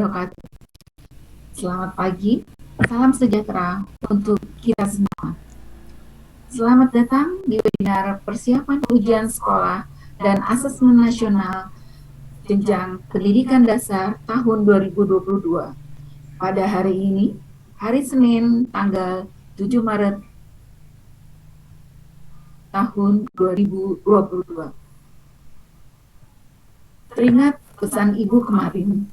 wabarakatuh. Selamat pagi, salam sejahtera untuk kita semua. Selamat datang di webinar persiapan ujian sekolah dan asesmen nasional jenjang pendidikan dasar tahun 2022. Pada hari ini, hari Senin tanggal 7 Maret tahun 2022. Teringat pesan Ibu kemarin,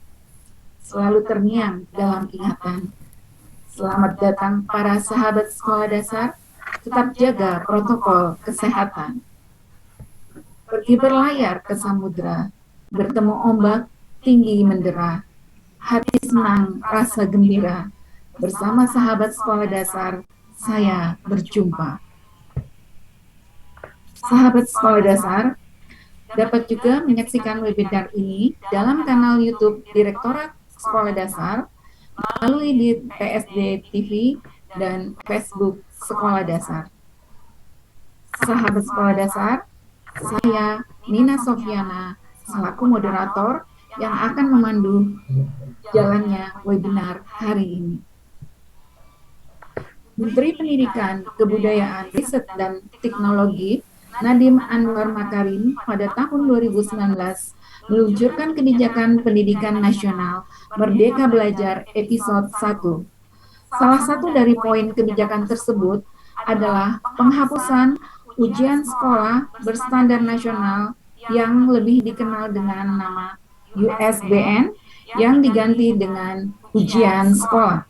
selalu terngiang dalam ingatan. Selamat datang para sahabat sekolah dasar, tetap jaga protokol kesehatan. Pergi berlayar ke samudra, bertemu ombak tinggi mendera, hati senang rasa gembira, bersama sahabat sekolah dasar, saya berjumpa. Sahabat sekolah dasar, dapat juga menyaksikan webinar ini dalam kanal YouTube Direktorat Sekolah Dasar melalui di PSD TV dan Facebook Sekolah Dasar. Sahabat sekolah dasar, saya Nina Sofiana selaku moderator yang akan memandu jalannya webinar hari ini. Menteri Pendidikan, Kebudayaan, Riset, dan Teknologi Nadiem Anwar Makarim pada tahun 2019 meluncurkan kebijakan pendidikan nasional Merdeka Belajar episode 1. Salah satu dari poin kebijakan tersebut adalah penghapusan ujian sekolah berstandar nasional yang lebih dikenal dengan nama USBN yang diganti dengan ujian sekolah.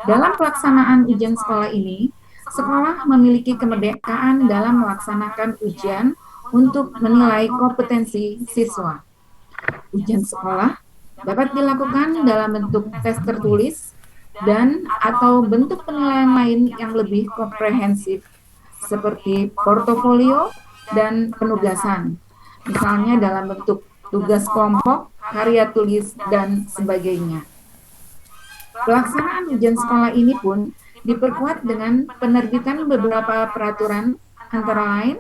Dalam pelaksanaan ujian sekolah ini, sekolah memiliki kemerdekaan dalam melaksanakan ujian untuk menilai kompetensi siswa. Ujian sekolah dapat dilakukan dalam bentuk tes tertulis dan atau bentuk penilaian lain yang lebih komprehensif seperti portofolio dan penugasan, misalnya dalam bentuk tugas kelompok, karya tulis, dan sebagainya. Pelaksanaan ujian sekolah ini pun diperkuat dengan penerbitan beberapa peraturan, antara lain,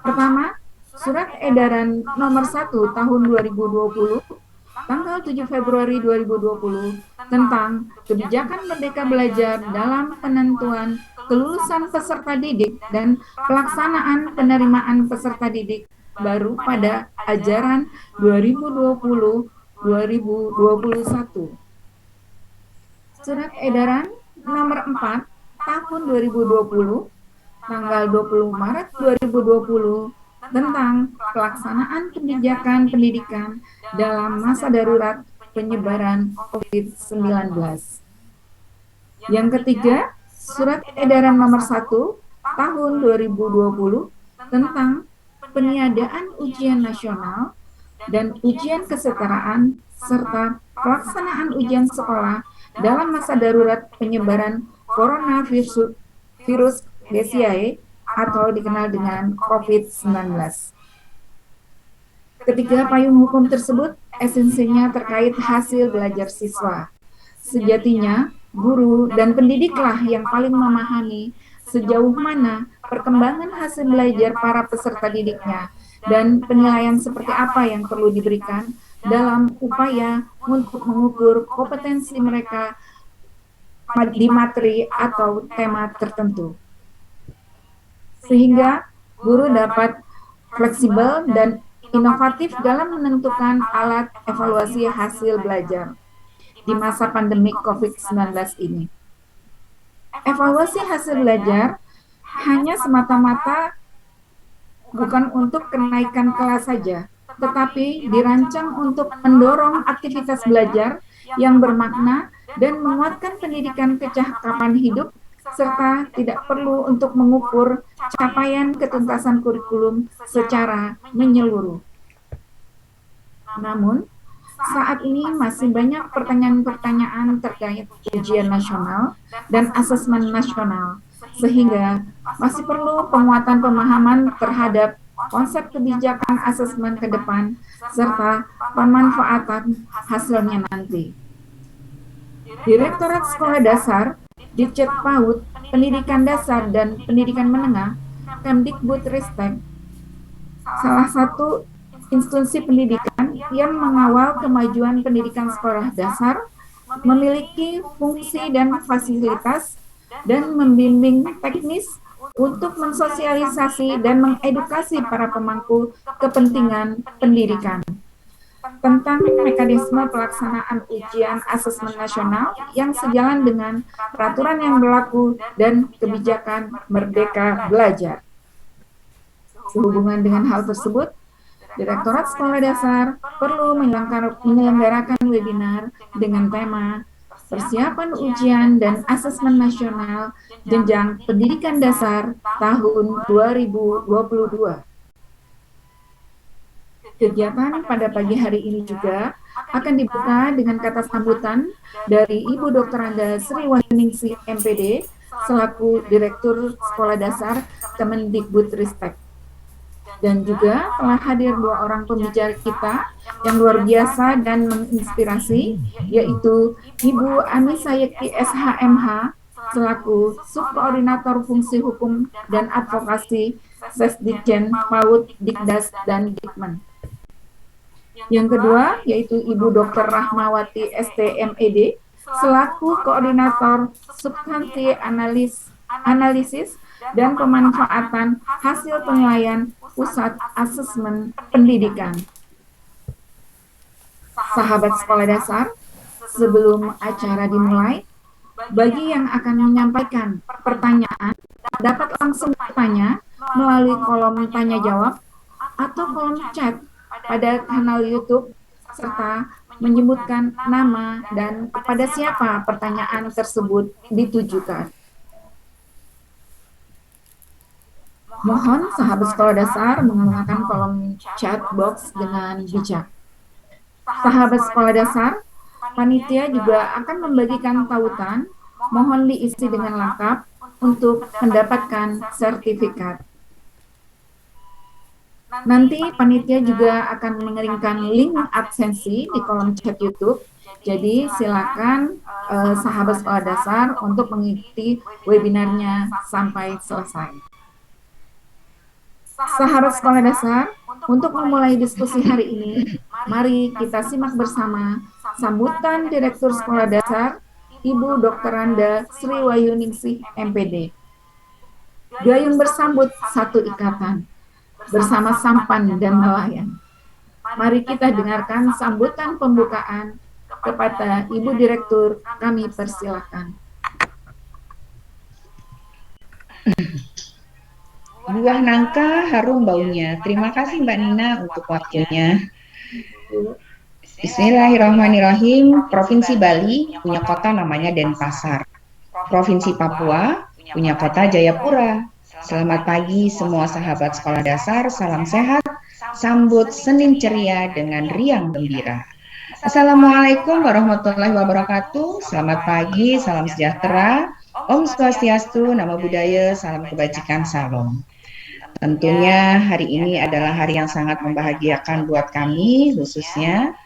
pertama, Surat Edaran Nomor 1 Tahun 2020, tanggal 7 Februari 2020, tentang kebijakan Merdeka Belajar dalam penentuan kelulusan peserta didik dan pelaksanaan penerimaan peserta didik baru pada ajaran 2020-2021. Surat Edaran Nomor 4 Tahun 2020, tanggal 20 Maret 2020, tentang pelaksanaan kebijakan pendidikan dalam masa darurat penyebaran COVID-19. Yang ketiga, Surat Edaran Nomor 1 Tahun 2020 tentang peniadaan ujian nasional dan ujian kesetaraan serta pelaksanaan ujian sekolah dalam masa darurat penyebaran coronavirus BCIA atau dikenal dengan COVID-19. Ketiga payung hukum tersebut esensinya terkait hasil belajar siswa. Sejatinya, guru dan pendidiklah yang paling memahami sejauh mana perkembangan hasil belajar para peserta didiknya dan penilaian seperti apa yang perlu diberikan dalam upaya untuk mengukur kompetensi mereka di materi atau tema tertentu. Sehingga guru dapat fleksibel dan inovatif dalam menentukan alat evaluasi hasil belajar di masa pandemi COVID-19 ini. Evaluasi hasil belajar hanya semata-mata bukan untuk kenaikan kelas saja, tetapi dirancang untuk mendorong aktivitas belajar yang bermakna dan menguatkan pendidikan kecakapan hidup, serta tidak perlu untuk mengukur capaian ketuntasan kurikulum secara menyeluruh. Namun, saat ini masih banyak pertanyaan-pertanyaan terkait ujian nasional dan asesmen nasional, sehingga masih perlu penguatan pemahaman terhadap konsep kebijakan asesmen ke depan, serta pemanfaatan hasilnya nanti. Direktorat Sekolah Dasar, Ditjen PAUD, Pendidikan Dasar dan Pendidikan Menengah, Kemdikbudristek, salah satu institusi pendidikan yang mengawal kemajuan pendidikan sekolah dasar, memiliki fungsi dan fasilitas, dan membimbing teknis untuk mensosialisasi dan mengedukasi para pemangku kepentingan pendidikan tentang mekanisme pelaksanaan ujian asesmen nasional yang sejalan dengan peraturan yang berlaku dan kebijakan Merdeka Belajar. Sehubungan dengan hal tersebut, Direktorat Sekolah Dasar perlu menyelenggarakan webinar dengan tema Persiapan Ujian dan Asesmen Nasional Jenjang Pendidikan Dasar tahun 2022. Kegiatan pada pagi hari ini juga akan dibuka dengan kata sambutan dari Ibu Dr. Anda Sri Wahyuningsih MPD selaku Direktur Sekolah Dasar Kemendikbudristek. Dan juga telah hadir dua orang pembicara kita yang luar biasa dan menginspirasi, yaitu Ibu Ani Sayekti SHMH selaku Subkoordinator Fungsi Hukum dan Advokasi Sesdikjen PAUD, Dikdas, dan Dikmen. Yang kedua, yaitu Ibu Dr. Rahmawati STMED selaku Koordinator Substansi Analisis dan Pemanfaatan Hasil Penilaian Pusat Asesmen Pendidikan. Sahabat sekolah dasar, sebelum acara dimulai, bagi yang akan menyampaikan pertanyaan, dapat langsung bertanya melalui kolom tanya jawab atau kolom chat pada kanal YouTube, serta menyebutkan nama dan kepada siapa pertanyaan tersebut ditujukan. Mohon sahabat sekolah dasar menggunakan kolom chat box dengan bijak. Sahabat sekolah dasar, panitia juga akan membagikan tautan, mohon diisi dengan lengkap untuk mendapatkan sertifikat. Nanti panitia juga akan mengeringkan link absensi di kolom chat YouTube. Jadi silakan sahabat sekolah dasar untuk mengikuti webinarnya sampai selesai. Sahabat sekolah dasar, untuk memulai diskusi hari ini, mari kita simak bersama sambutan Direktur Sekolah Dasar, Ibu Dr. Anda Sri Wahyuningsih MPD. Gayung bersambut satu ikatan, bersama sampan dan nelayan. Mari kita dengarkan sambutan pembukaan kepada Ibu Direktur, kami persilakan. Buah nangka harum baunya. Terima kasih Mbak Nina untuk waktunya. Bismillahirrahmanirrahim. Provinsi Bali punya kota namanya Denpasar. Provinsi Papua punya kota Jayapura. Selamat pagi semua sahabat sekolah dasar, salam sehat, sambut Senin ceria dengan riang gembira. Assalamualaikum warahmatullahi wabarakatuh, selamat pagi, salam sejahtera, Om Swastiastu, Namo Buddhaya, salam kebajikan, salam. Tentunya hari ini adalah hari yang sangat membahagiakan buat kami khususnya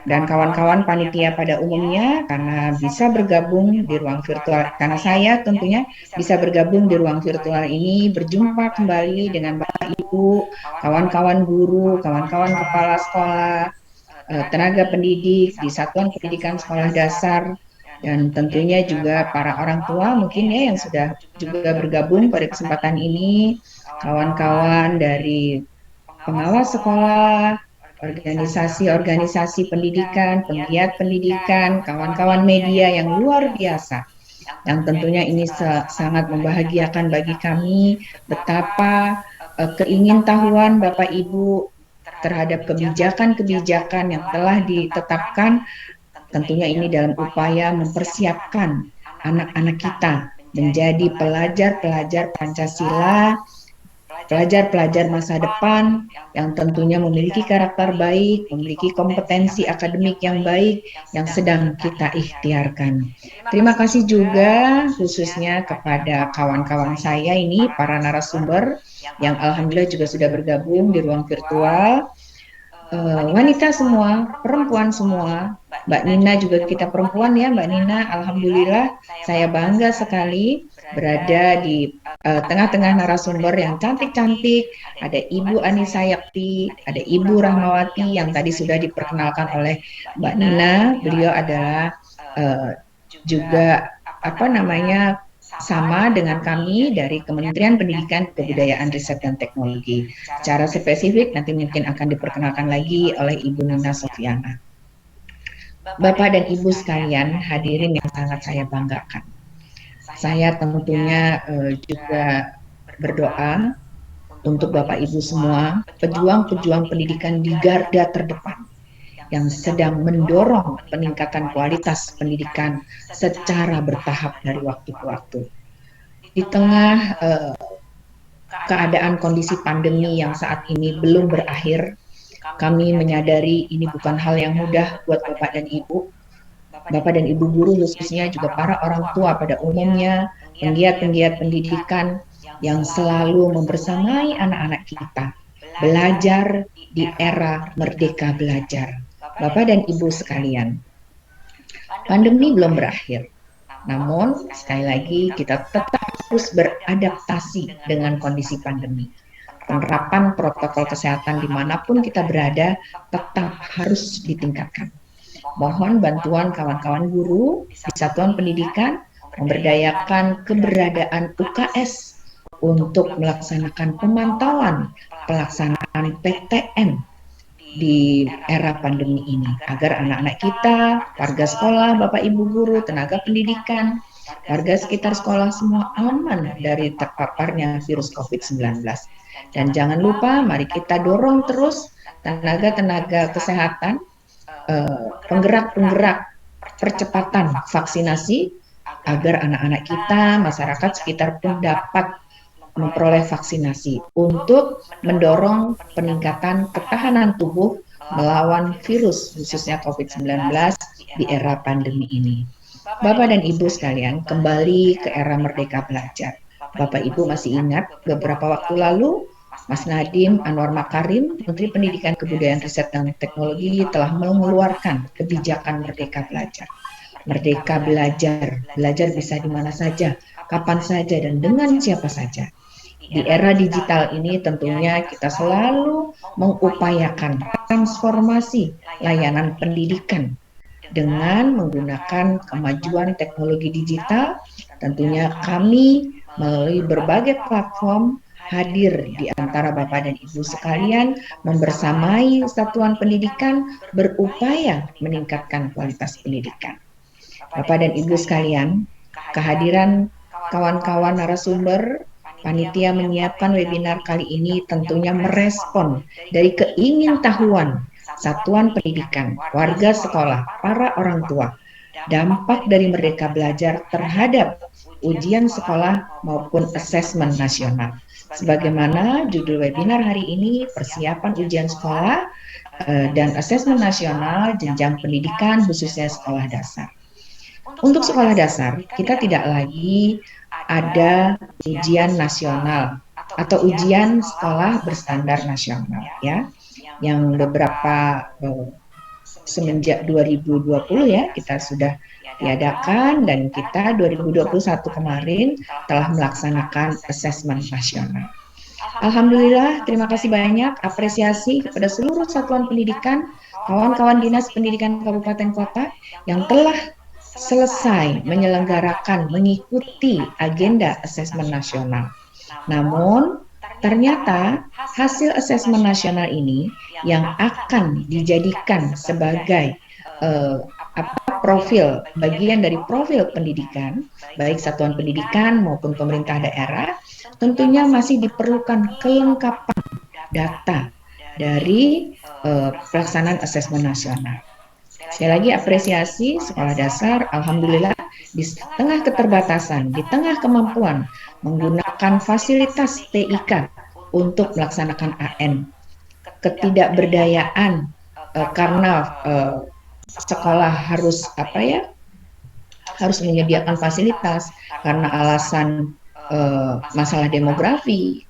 dan kawan-kawan panitia pada umumnya karena bisa bergabung di ruang virtual, karena saya tentunya bisa bergabung di ruang virtual ini, berjumpa kembali dengan Bapak Ibu, kawan-kawan guru, kawan-kawan kepala sekolah, tenaga pendidik di Satuan Pendidikan Sekolah Dasar, dan tentunya juga para orang tua mungkin ya yang sudah juga bergabung pada kesempatan ini, kawan-kawan dari pengawas sekolah, organisasi-organisasi pendidikan, penggiat pendidikan, kawan-kawan media yang luar biasa. Yang tentunya ini sangat membahagiakan bagi kami betapa keingintahuan Bapak Ibu terhadap kebijakan-kebijakan yang telah ditetapkan, tentunya ini dalam upaya mempersiapkan anak-anak kita menjadi pelajar-pelajar Pancasila, pelajar-pelajar masa depan yang tentunya memiliki karakter baik, memiliki kompetensi akademik yang baik yang sedang kita ikhtiarkan. Terima kasih juga khususnya kepada kawan-kawan saya ini, para narasumber yang alhamdulillah juga sudah bergabung di ruang virtual. wanita semua, perempuan semua. Mbak Nina juga kita perempuan ya, Mbak Nina. Alhamdulillah, saya bangga sekali berada di tengah-tengah narasumber yang cantik-cantik. Ada Ibu Anissa Yakti, ada Ibu Rahmawati yang tadi sudah diperkenalkan oleh Mbak Nina. Beliau adalah juga apa namanya sama dengan kami dari Kementerian Pendidikan, Kebudayaan, Riset, dan Teknologi. Secara spesifik nanti mungkin akan diperkenalkan lagi oleh Ibu Nina Sofiana. Bapak dan Ibu sekalian, hadirin yang sangat saya banggakan. Saya tentunya juga berdoa untuk Bapak Ibu semua, pejuang-pejuang pendidikan di garda terdepan yang sedang mendorong peningkatan kualitas pendidikan secara bertahap dari waktu ke waktu. Di tengah keadaan kondisi pandemi yang saat ini belum berakhir, kami menyadari ini bukan hal yang mudah buat Bapak dan Ibu. Bapak dan Ibu guru khususnya juga para orang tua pada umumnya, penggiat-penggiat pendidikan yang selalu membersamai anak-anak kita, belajar di era merdeka belajar. Bapak dan Ibu sekalian, pandemi belum berakhir. Namun, sekali lagi kita tetap harus beradaptasi dengan kondisi pandemi. Penerapan protokol kesehatan dimanapun kita berada tetap harus ditingkatkan. Mohon bantuan kawan-kawan guru di satuan pendidikan memberdayakan keberadaan UKS untuk melaksanakan pemantauan pelaksanaan PTM di era pandemi ini, agar anak-anak kita, warga sekolah, Bapak Ibu guru, tenaga pendidikan, warga sekitar sekolah semua aman dari terpaparnya virus COVID-19. Dan jangan lupa, mari kita dorong terus tenaga-tenaga kesehatan, penggerak-penggerak percepatan vaksinasi, agar anak-anak kita, masyarakat sekitar pun dapat memperoleh vaksinasi untuk mendorong peningkatan ketahanan tubuh melawan virus khususnya COVID-19 di era pandemi ini. Bapak dan Ibu sekalian, kembali ke era merdeka belajar. Bapak Ibu masih ingat beberapa waktu lalu Mas Nadiem Anwar Makarim, Menteri Pendidikan, Kebudayaan, Riset, dan Teknologi telah mengeluarkan kebijakan merdeka belajar. Merdeka belajar, belajar bisa di mana saja, kapan saja, dan dengan siapa saja. Di era digital ini tentunya kita selalu mengupayakan transformasi layanan pendidikan dengan menggunakan kemajuan teknologi digital. Tentunya kami melalui berbagai platform hadir di antara Bapak dan Ibu sekalian, membersamai satuan pendidikan berupaya meningkatkan kualitas pendidikan. Bapak dan Ibu sekalian, kehadiran kawan-kawan narasumber panitia menyiapkan webinar kali ini tentunya merespon dari keingintahuan satuan pendidikan, warga sekolah, para orang tua, dampak dari merdeka belajar terhadap ujian sekolah maupun asesmen nasional. Sebagaimana judul webinar hari ini, persiapan ujian sekolah dan asesmen nasional jenjang pendidikan khususnya sekolah dasar. Untuk sekolah dasar, kita tidak lagi ada ujian nasional atau ujian sekolah berstandar nasional ya, yang beberapa semenjak 2020 ya kita sudah diadakan, dan kita 2021 kemarin telah melaksanakan asesmen nasional. Alhamdulillah, terima kasih banyak, apresiasi kepada seluruh satuan pendidikan, kawan-kawan dinas pendidikan kabupaten kota yang telah selesai menyelenggarakan mengikuti agenda asesmen nasional. Namun, ternyata hasil asesmen nasional ini yang akan dijadikan sebagai profil, bagian dari profil pendidikan, baik satuan pendidikan maupun pemerintah daerah, tentunya masih diperlukan kelengkapan data dari pelaksanaan asesmen nasional. Sekali lagi apresiasi sekolah dasar, alhamdulillah di tengah keterbatasan, di tengah kemampuan menggunakan fasilitas TIK untuk melaksanakan AN, ketidakberdayaan karena sekolah harus harus menyediakan fasilitas karena alasan masalah demografi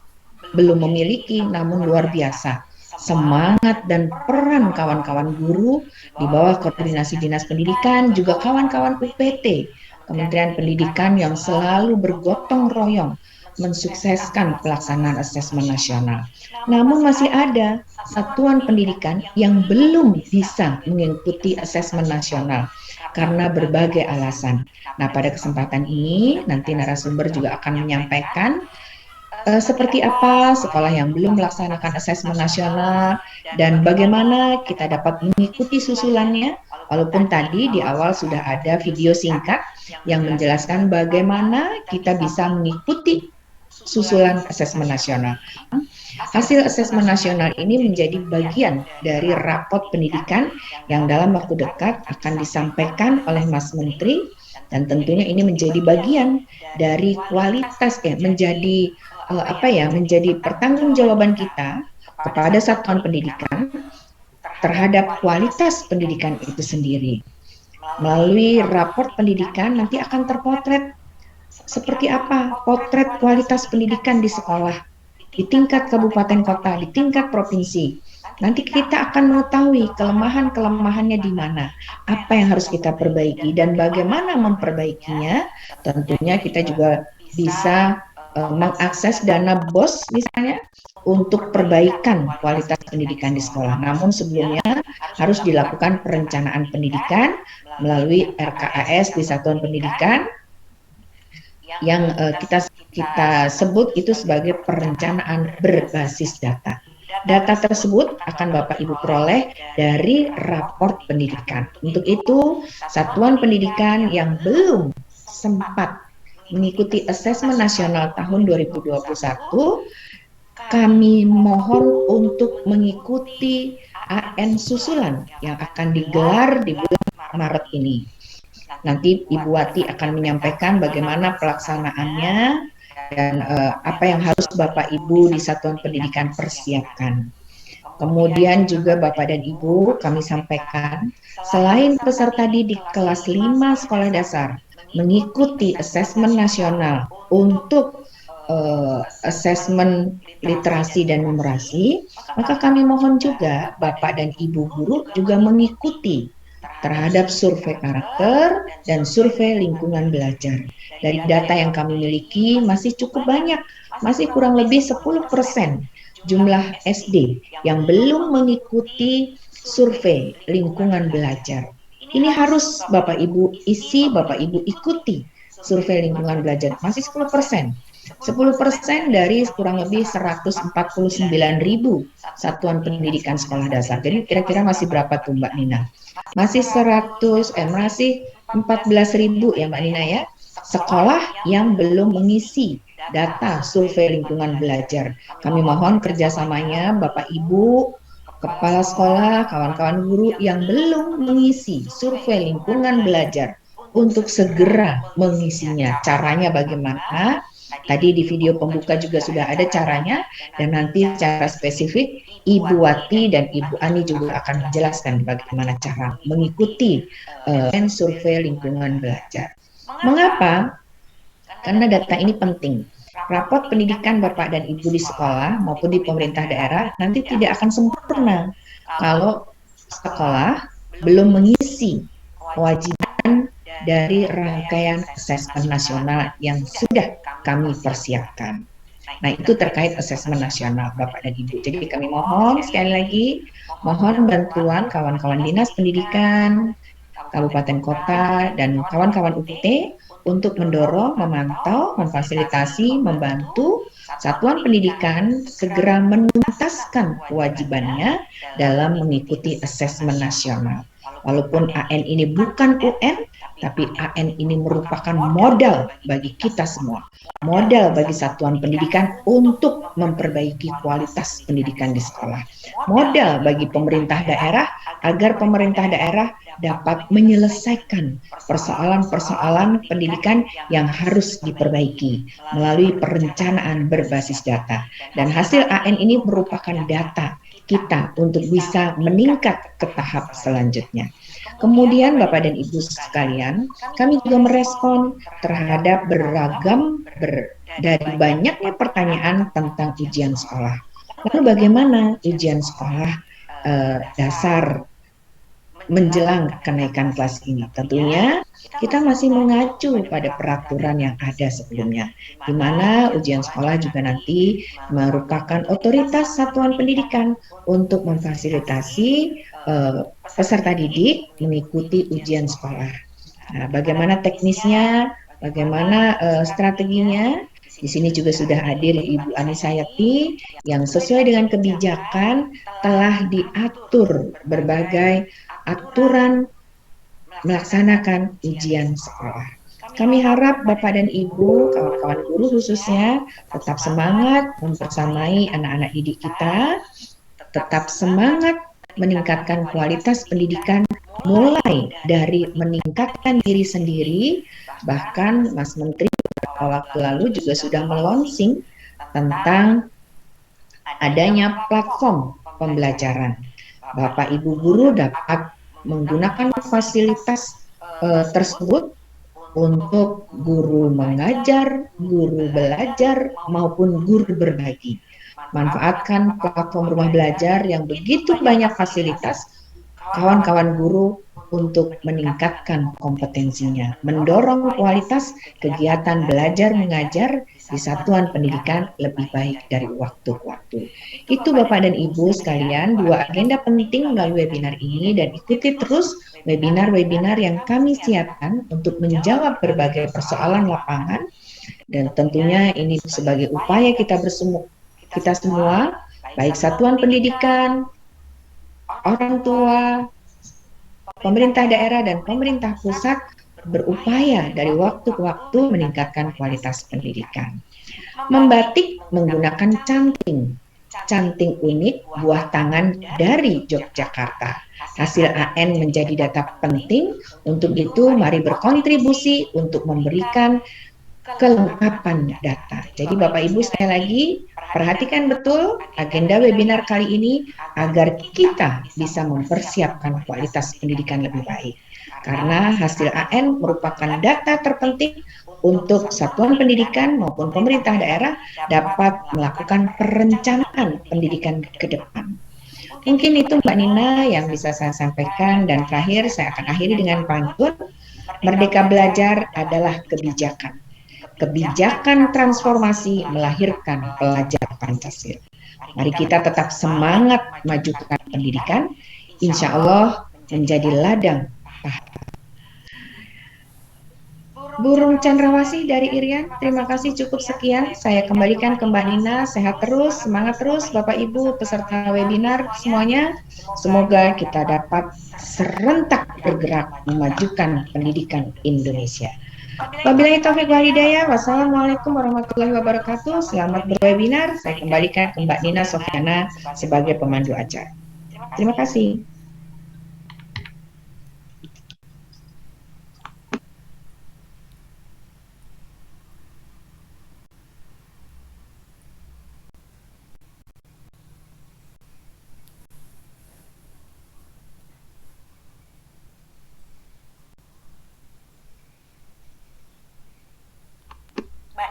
belum memiliki, namun luar biasa semangat dan peran kawan-kawan guru di bawah koordinasi Dinas Pendidikan, juga kawan-kawan UPT, Kementerian Pendidikan yang selalu bergotong royong mensukseskan pelaksanaan asesmen nasional. Namun masih ada satuan pendidikan yang belum bisa mengikuti asesmen nasional karena berbagai alasan. Nah, pada kesempatan ini nanti narasumber juga akan menyampaikan seperti apa sekolah yang belum melaksanakan asesmen nasional dan bagaimana kita dapat mengikuti susulannya. Walaupun tadi di awal sudah ada video singkat yang menjelaskan bagaimana kita bisa mengikuti susulan asesmen nasional. Hasil asesmen nasional ini menjadi bagian dari rapot pendidikan yang dalam waktu dekat akan disampaikan oleh Mas Menteri, dan tentunya ini menjadi bagian dari kualitas menjadi pertanggungjawaban kita kepada satuan pendidikan terhadap kualitas pendidikan itu sendiri. Melalui raport pendidikan nanti akan terpotret seperti apa potret kualitas pendidikan di sekolah, di tingkat kabupaten kota, di tingkat provinsi. Nanti kita akan mengetahui kelemahan-kelemahannya di mana, apa yang harus kita perbaiki, dan bagaimana memperbaikinya. Tentunya kita juga bisa mengakses dana BOS misalnya untuk perbaikan kualitas pendidikan di sekolah. Namun sebelumnya harus dilakukan perencanaan pendidikan melalui RKAS di satuan pendidikan yang kita sebut itu sebagai perencanaan berbasis data. Data tersebut akan Bapak Ibu peroleh dari raport pendidikan. Untuk itu, satuan pendidikan yang belum sempat mengikuti asesmen nasional tahun 2021, kami mohon untuk mengikuti AN susulan yang akan digelar di bulan Maret ini. Nanti Ibu Wati akan menyampaikan bagaimana pelaksanaannya dan apa yang harus Bapak Ibu di satuan pendidikan persiapkan. Kemudian juga Bapak dan Ibu kami sampaikan, selain peserta didik kelas 5 sekolah dasar mengikuti asesmen nasional untuk asesmen literasi dan numerasi, maka kami mohon juga Bapak dan Ibu guru juga mengikuti terhadap survei karakter dan survei lingkungan belajar. Dari data yang kami miliki masih cukup banyak, masih kurang lebih 10% jumlah SD yang belum mengikuti survei lingkungan belajar. Ini harus Bapak Ibu isi, Bapak Ibu ikuti survei lingkungan belajar, masih 10%. 10% dari kurang lebih 149.000 satuan pendidikan sekolah dasar. Jadi kira-kira masih berapa tuh Mbak Nina? Masih 14.000 ya Mbak Nina ya, sekolah yang belum mengisi data survei lingkungan belajar. Kami mohon kerjasamanya Bapak Ibu, kepala sekolah, kawan-kawan guru yang belum mengisi survei lingkungan belajar untuk segera mengisinya. Caranya bagaimana? Tadi di video pembuka juga sudah ada caranya, dan nanti secara spesifik Ibu Wati dan Ibu Ani juga akan menjelaskan bagaimana cara mengikuti survei lingkungan belajar. Mengapa? Karena data ini penting. Raport pendidikan Bapak dan Ibu di sekolah maupun di pemerintah daerah nanti tidak akan sempurna kalau sekolah belum mengisi kewajiban dari rangkaian asesmen nasional yang sudah kami persiapkan. Nah, itu terkait asesmen nasional Bapak dan Ibu. Jadi kami mohon sekali lagi, mohon bantuan kawan-kawan Dinas Pendidikan, Kabupaten Kota, dan kawan-kawan UPT untuk mendorong, memantau, memfasilitasi, membantu satuan pendidikan segera menuntaskan kewajibannya dalam mengikuti asesmen nasional. Walaupun AN ini bukan UN, tapi AN ini merupakan modal bagi kita semua, modal bagi satuan pendidikan untuk memperbaiki kualitas pendidikan di sekolah, modal bagi pemerintah daerah agar pemerintah daerah dapat menyelesaikan persoalan-persoalan pendidikan yang harus diperbaiki melalui perencanaan berbasis data. Dan hasil AN ini merupakan data kita untuk bisa meningkat ke tahap selanjutnya. Kemudian Bapak dan Ibu sekalian, kami juga merespon terhadap dari banyaknya pertanyaan tentang ujian sekolah. Lalu bagaimana ujian sekolah dasar menjelang kenaikan kelas ini? Tentunya kita masih mengacu pada peraturan yang ada sebelumnya, di mana ujian sekolah juga nanti merupakan otoritas satuan pendidikan untuk memfasilitasi peserta didik mengikuti ujian sekolah. Nah, bagaimana teknisnya, bagaimana strateginya? Di sini juga sudah hadir Ibu Anisayati yang sesuai dengan kebijakan telah diatur berbagai aturan melaksanakan ujian sekolah. Kami harap Bapak dan Ibu, kawan-kawan guru khususnya, tetap semangat mempersamai anak-anak didik kita, tetap semangat meningkatkan kualitas pendidikan mulai dari meningkatkan diri sendiri. Bahkan Mas Menteri beberapa waktu lalu juga sudah melonsing tentang adanya platform pembelajaran. Bapak Ibu guru dapat menggunakan fasilitas tersebut untuk guru mengajar, guru belajar, maupun guru berbagi. Manfaatkan platform rumah belajar yang begitu banyak fasilitas kawan-kawan guru untuk meningkatkan kompetensinya, mendorong kualitas kegiatan belajar mengajar di satuan pendidikan lebih baik dari waktu ke waktu. Itu Bapak dan Ibu sekalian, dua agenda penting melalui webinar ini, dan ikuti terus webinar-webinar yang kami siapkan untuk menjawab berbagai persoalan lapangan, dan tentunya ini sebagai upaya kita semua, baik satuan pendidikan, orang tua, pemerintah daerah dan pemerintah pusat berupaya dari waktu ke waktu meningkatkan kualitas pendidikan. Membatik menggunakan canting, canting unik buah tangan dari Yogyakarta. Hasil AN menjadi data penting, untuk itu mari berkontribusi untuk memberikan kelengkapan data. Jadi Bapak Ibu sekali lagi perhatikan betul agenda webinar kali ini agar kita bisa mempersiapkan kualitas pendidikan lebih baik. Karena hasil AN merupakan data terpenting untuk satuan pendidikan maupun pemerintah daerah dapat melakukan perencanaan pendidikan ke depan. Mungkin itu Mbak Nina yang bisa saya sampaikan, dan terakhir saya akan akhiri dengan pantun. Merdeka belajar adalah kebijakan. Kebijakan transformasi melahirkan pelajar Pancasila. Mari kita tetap semangat majukan pendidikan, insya Allah menjadi ladang pahala. Burung Cendrawasih dari Irian, terima kasih, cukup sekian. Saya kembalikan ke Mbak Nina, sehat terus, semangat terus Bapak Ibu peserta webinar semuanya. Semoga kita dapat serentak bergerak memajukan pendidikan Indonesia. Wabillahi taufiq wal hidayah. Wassalamualaikum warahmatullahi wabarakatuh. Selamat berwebinar. Saya kembalikan ke Mbak Nina Sofyana sebagai pemandu acara. Terima kasih.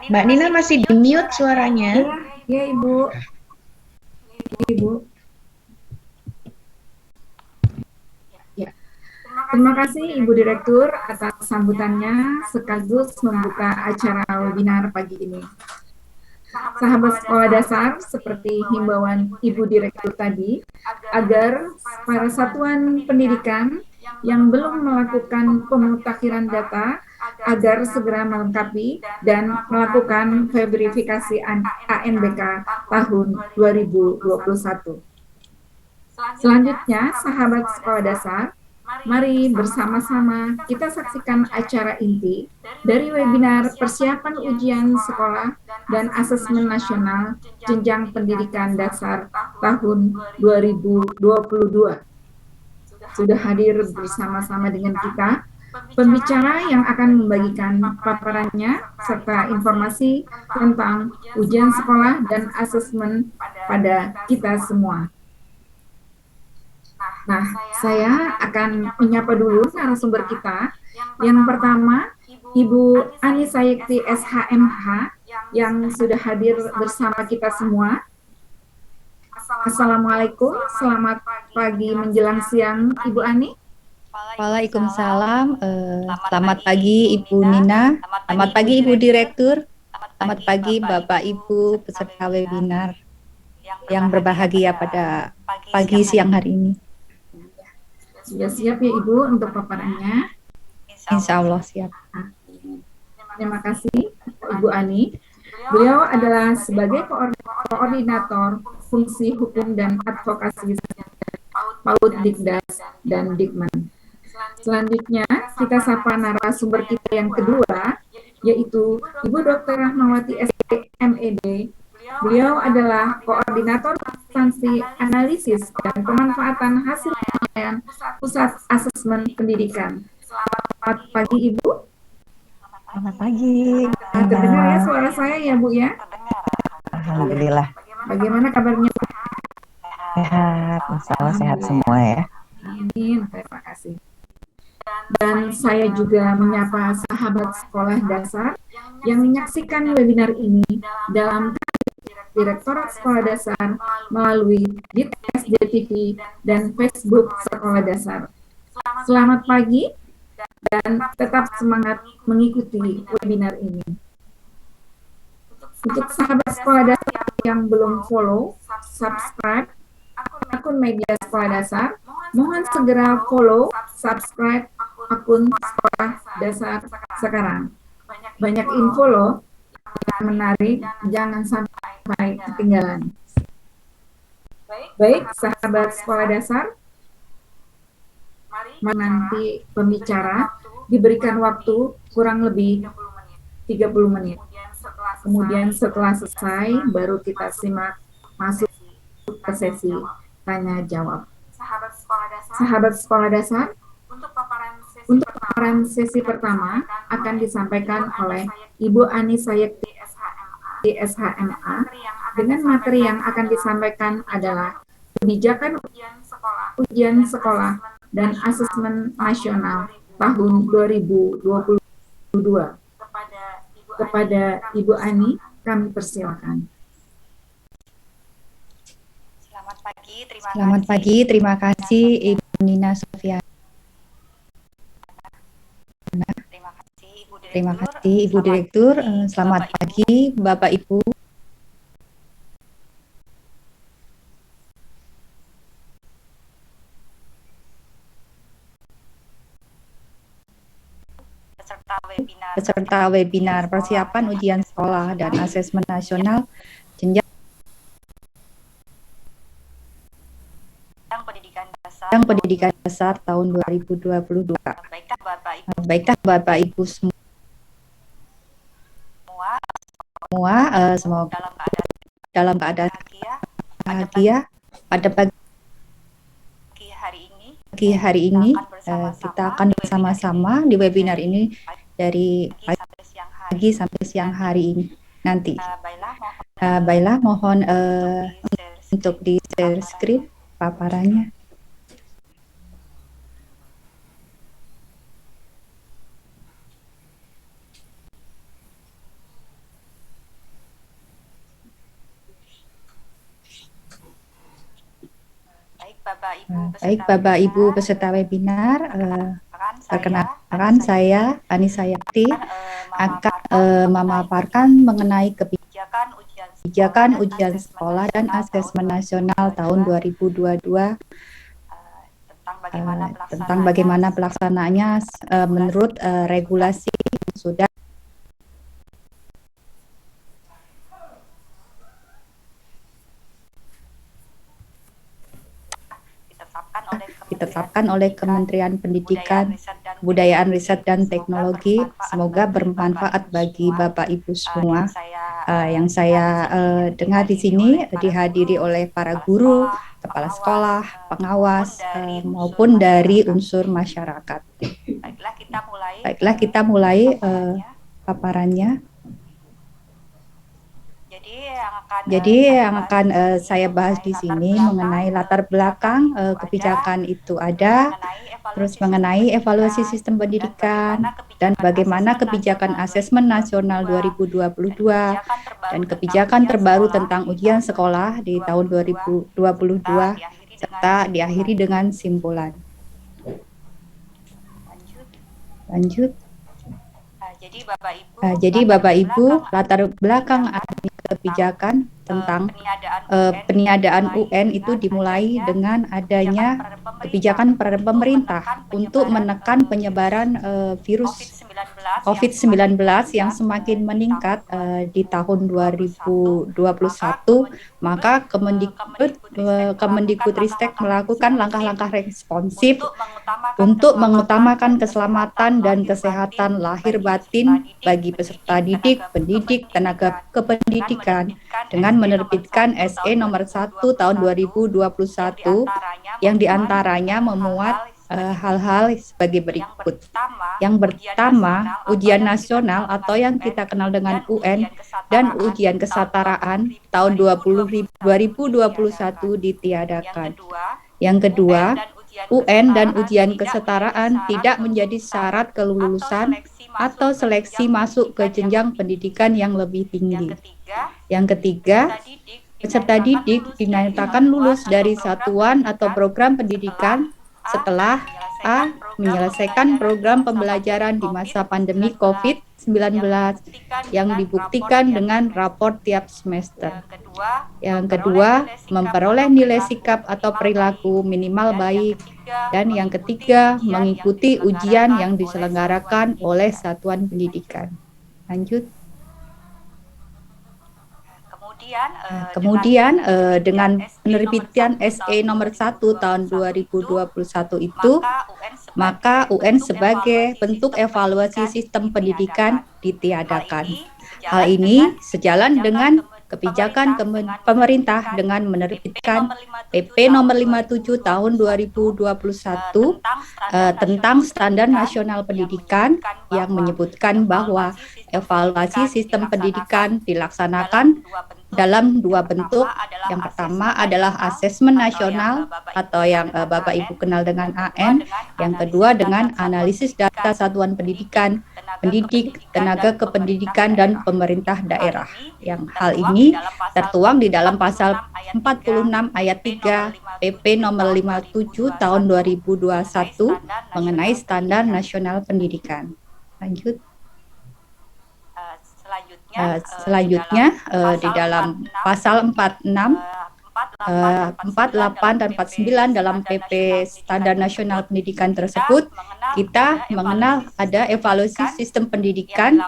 Mbak Nina masih di mute suaranya. Ya, Ibu. Ibu. Ya. Terima kasih Ibu Direktur atas sambutannya sekaligus membuka acara webinar pagi ini. Sahabat sekolah dasar, seperti himbauan Ibu Direktur tadi, agar para satuan pendidikan yang belum melakukan pemutakhiran data agar segera melengkapi dan melakukan verifikasi ANBK tahun 2021. Selanjutnya, sahabat sekolah dasar, mari bersama-sama kita saksikan acara inti dari webinar persiapan ujian sekolah dan asesmen nasional jenjang pendidikan dasar tahun 2022. Sudah hadir bersama-sama dengan kita pembicara yang akan membagikan paparannya serta informasi tentang ujian sekolah dan asesmen pada kita semua. Nah, saya akan menyapa dulu narasumber kita. Yang pertama, Ibu Anisayati SHMH yang sudah hadir bersama kita semua. Assalamualaikum, selamat pagi menjelang siang, Ibu Ani. Waalaikumsalam. Selamat pagi Ibu Nina. Selamat pagi Ibu Direktur. Selamat pagi Bapak Ibu peserta webinar yang berbahagia pada pagi siang hari ini. Sudah siap ya Ibu untuk paparannya? Insya Allah siap. Terima kasih Ibu Ani. Beliau adalah sebagai koordinator fungsi hukum dan advokasi PAUD Dikdas dan Dikman. Selanjutnya kita sapa narasumber kita yang kedua, yaitu Ibu Dr. Rahmawati SPMED. Beliau adalah koordinator substansi analisis dan pemanfaatan hasil penilaian Pusat Asesmen Pendidikan. Selamat pagi Ibu. Selamat pagi. Terdengar ya suara saya ya Bu ya? Alhamdulillah. Bagaimana kabarnya? Sehat, Insya Allah sehat semua ya. Amin, terima kasih. Dan saya juga menyapa sahabat sekolah dasar yang menyaksikan webinar ini dalam Direktorat Sekolah Dasar melalui Ditkes JTV dan Facebook Sekolah Dasar. Selamat pagi dan tetap semangat mengikuti webinar ini. Untuk sahabat sekolah dasar yang belum follow, subscribe akun media sekolah dasar, mohon segera follow, subscribe akun sekolah dasar sekarang. Banyak info loh yang menarik, jangan sampai ketinggalan. Baik, sahabat sekolah dasar, nanti pembicara diberikan waktu kurang lebih 30 menit. Kemudian setelah selesai, baru kita simak masuk ke sesi tanya jawab. Sahabat sekolah dasar, untuk paparan sesi pertama akan disampaikan oleh Ibu Ani Sayekti di SHMA. Dengan materi yang akan disampaikan adalah kebijakan ujian sekolah dan asesmen nasional tahun 2022. Kepada Ibu Ani, kami persilakan. Selamat pagi, terima kasih Ibu Nina Sofia. Terima kasih Ibu Direktur. Selamat pagi Bapak Ibu. Peserta webinar persiapan ujian sekolah dan asesmen nasional jenjang pendidikan dasar tahun 2022. Baiklah Bapak Ibu semua, semoga dalam keadaan bahagia pada pagi hari ini. Kita akan bersama-sama di webinar ini dari pagi sampai siang hari ini nanti. Baiklah, mohon untuk di share screen paparannya. Baik Bapak Ibu peserta webinar, perkenalkan saya Ani Sayekti akan memaparkan mengenai kebijakan ujian sekolah dan asesmen nasional tahun 2022 tentang bagaimana pelaksanaannya menurut regulasi yang sudah ditetapkan oleh Kementerian Pendidikan, Kebudayaan, Riset, dan Teknologi. Semoga bermanfaat bagi Bapak Ibu semua. Yang saya dengar di sini dihadiri oleh para guru, kepala sekolah, pengawas, maupun dari unsur masyarakat. Baiklah kita mulai paparannya. Jadi yang akan saya bahas di sini mengenai latar belakang kebijakan itu ada, terus mengenai evaluasi sistem pendidikan, dan bagaimana kebijakan asesmen nasional 2022 dan kebijakan terbaru tentang ujian sekolah di tahun 2022 serta diakhiri dengan simpulan. Lanjut. Jadi Bapak Ibu, latar belakang kebijakan tentang peniadaan UN itu dimulai dengan adanya kebijakan pemerintah untuk menekan penyebaran virus COVID-19 yang semakin meningkat di tahun 2021, maka Kemendikbudristek melakukan langkah-langkah responsif untuk mengutamakan keselamatan dan kesehatan lahir batin bagi peserta didik, pendidik, tenaga kependidikan dengan menerbitkan SE nomor 1 tahun 2021 yang diantaranya memuat hal-hal sebagai berikut. Yang pertama, ujian nasional atau yang kita kenal dengan UN dan ujian kesetaraan tahun 2021 ditiadakan. Yang kedua, UN dan ujian kesetaraan tidak menjadi syarat kelulusan atau seleksi masuk ke jenjang pendidikan yang lebih tinggi. Yang ketiga, peserta didik dinyatakan lulus dari satuan atau program pendidikan setelah A. menyelesaikan program pembelajaran di masa pandemi COVID-19 yang dibuktikan dengan raport tiap semester. Yang kedua, memperoleh nilai sikap atau perilaku minimal baik. Dan yang ketiga, mengikuti ujian yang diselenggarakan oleh satuan pendidikan. Lanjut. Kemudian dengan penerbitan SE nomor 1 tahun 2021 itu, maka UN sebagai bentuk evaluasi sistem pendidikan ditiadakan. Hal ini sejalan dengan kebijakan pemerintah dengan menerbitkan PP nomor 57 tahun 2021 tentang standar nasional pendidikan yang menyebutkan bahwa evaluasi sistem pendidikan dilaksanakan dalam dua bentuk. Yang pertama adalah asesmen nasional atau yang Bapak Ibu kenal dengan AN. Yang kedua dengan analisis data satuan pendidikan, pendidik, tenaga kependidikan, dan pemerintah daerah. Yang hal ini tertuang di dalam pasal 46 ayat 3 PP nomor 57 tahun 2021 mengenai standar nasional pendidikan. Lanjut. Selanjutnya di dalam pasal 46, 48 dan 49 dalam PP Standar Nasional Pendidikan tersebut, kita mengenal ada evaluasi sistem pendidikan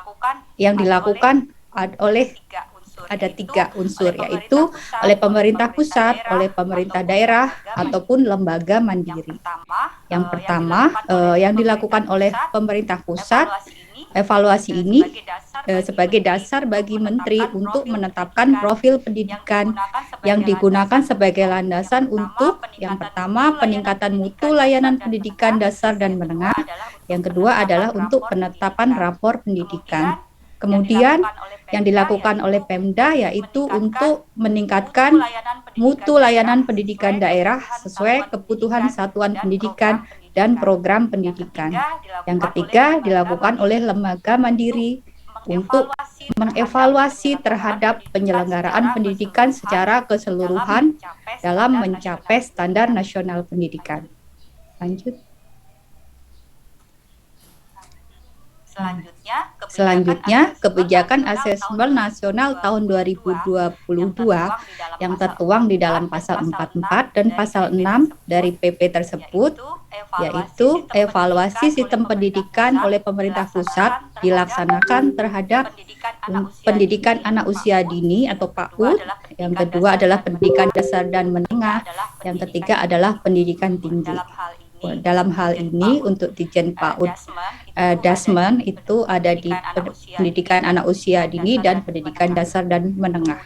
yang dilakukan oleh ada 3 unsur, yaitu oleh pemerintah pusat, oleh pemerintah daerah, ataupun lembaga mandiri. Yang pertama, yang dilakukan oleh pemerintah pusat, evaluasi ini sebagai dasar bagi Menteri untuk menetapkan profil pendidikan yang digunakan sebagai landasan untuk yang pertama peningkatan mutu layanan pendidikan dasar dan menengah, yang kedua adalah untuk penetapan rapor pendidikan. Kemudian yang dilakukan oleh Pemda yaitu untuk meningkatkan mutu layanan pendidikan daerah sesuai kebutuhan satuan pendidikan dan program pendidikan. Yang ketiga dilakukan oleh lembaga mandiri untuk mengevaluasi terhadap penyelenggaraan pendidikan secara keseluruhan dalam mencapai standar nasional pendidikan. Lanjut. Selanjutnya, kebijakan asesmen nasional tahun 2022 yang tertuang di dalam pasal 44 dan pasal 6 dari PP tersebut, yaitu evaluasi sistem pendidikan oleh pemerintah pusat dilaksanakan terhadap pendidikan anak usia dini atau PAUD, yang kedua adalah pendidikan dasar dan menengah, yang ketiga adalah pendidikan tinggi. Dalam hal ini untuk Ditjen PAUD Dasmen itu ada di pendidikan anak usia dini dan pendidikan dasar dan menengah.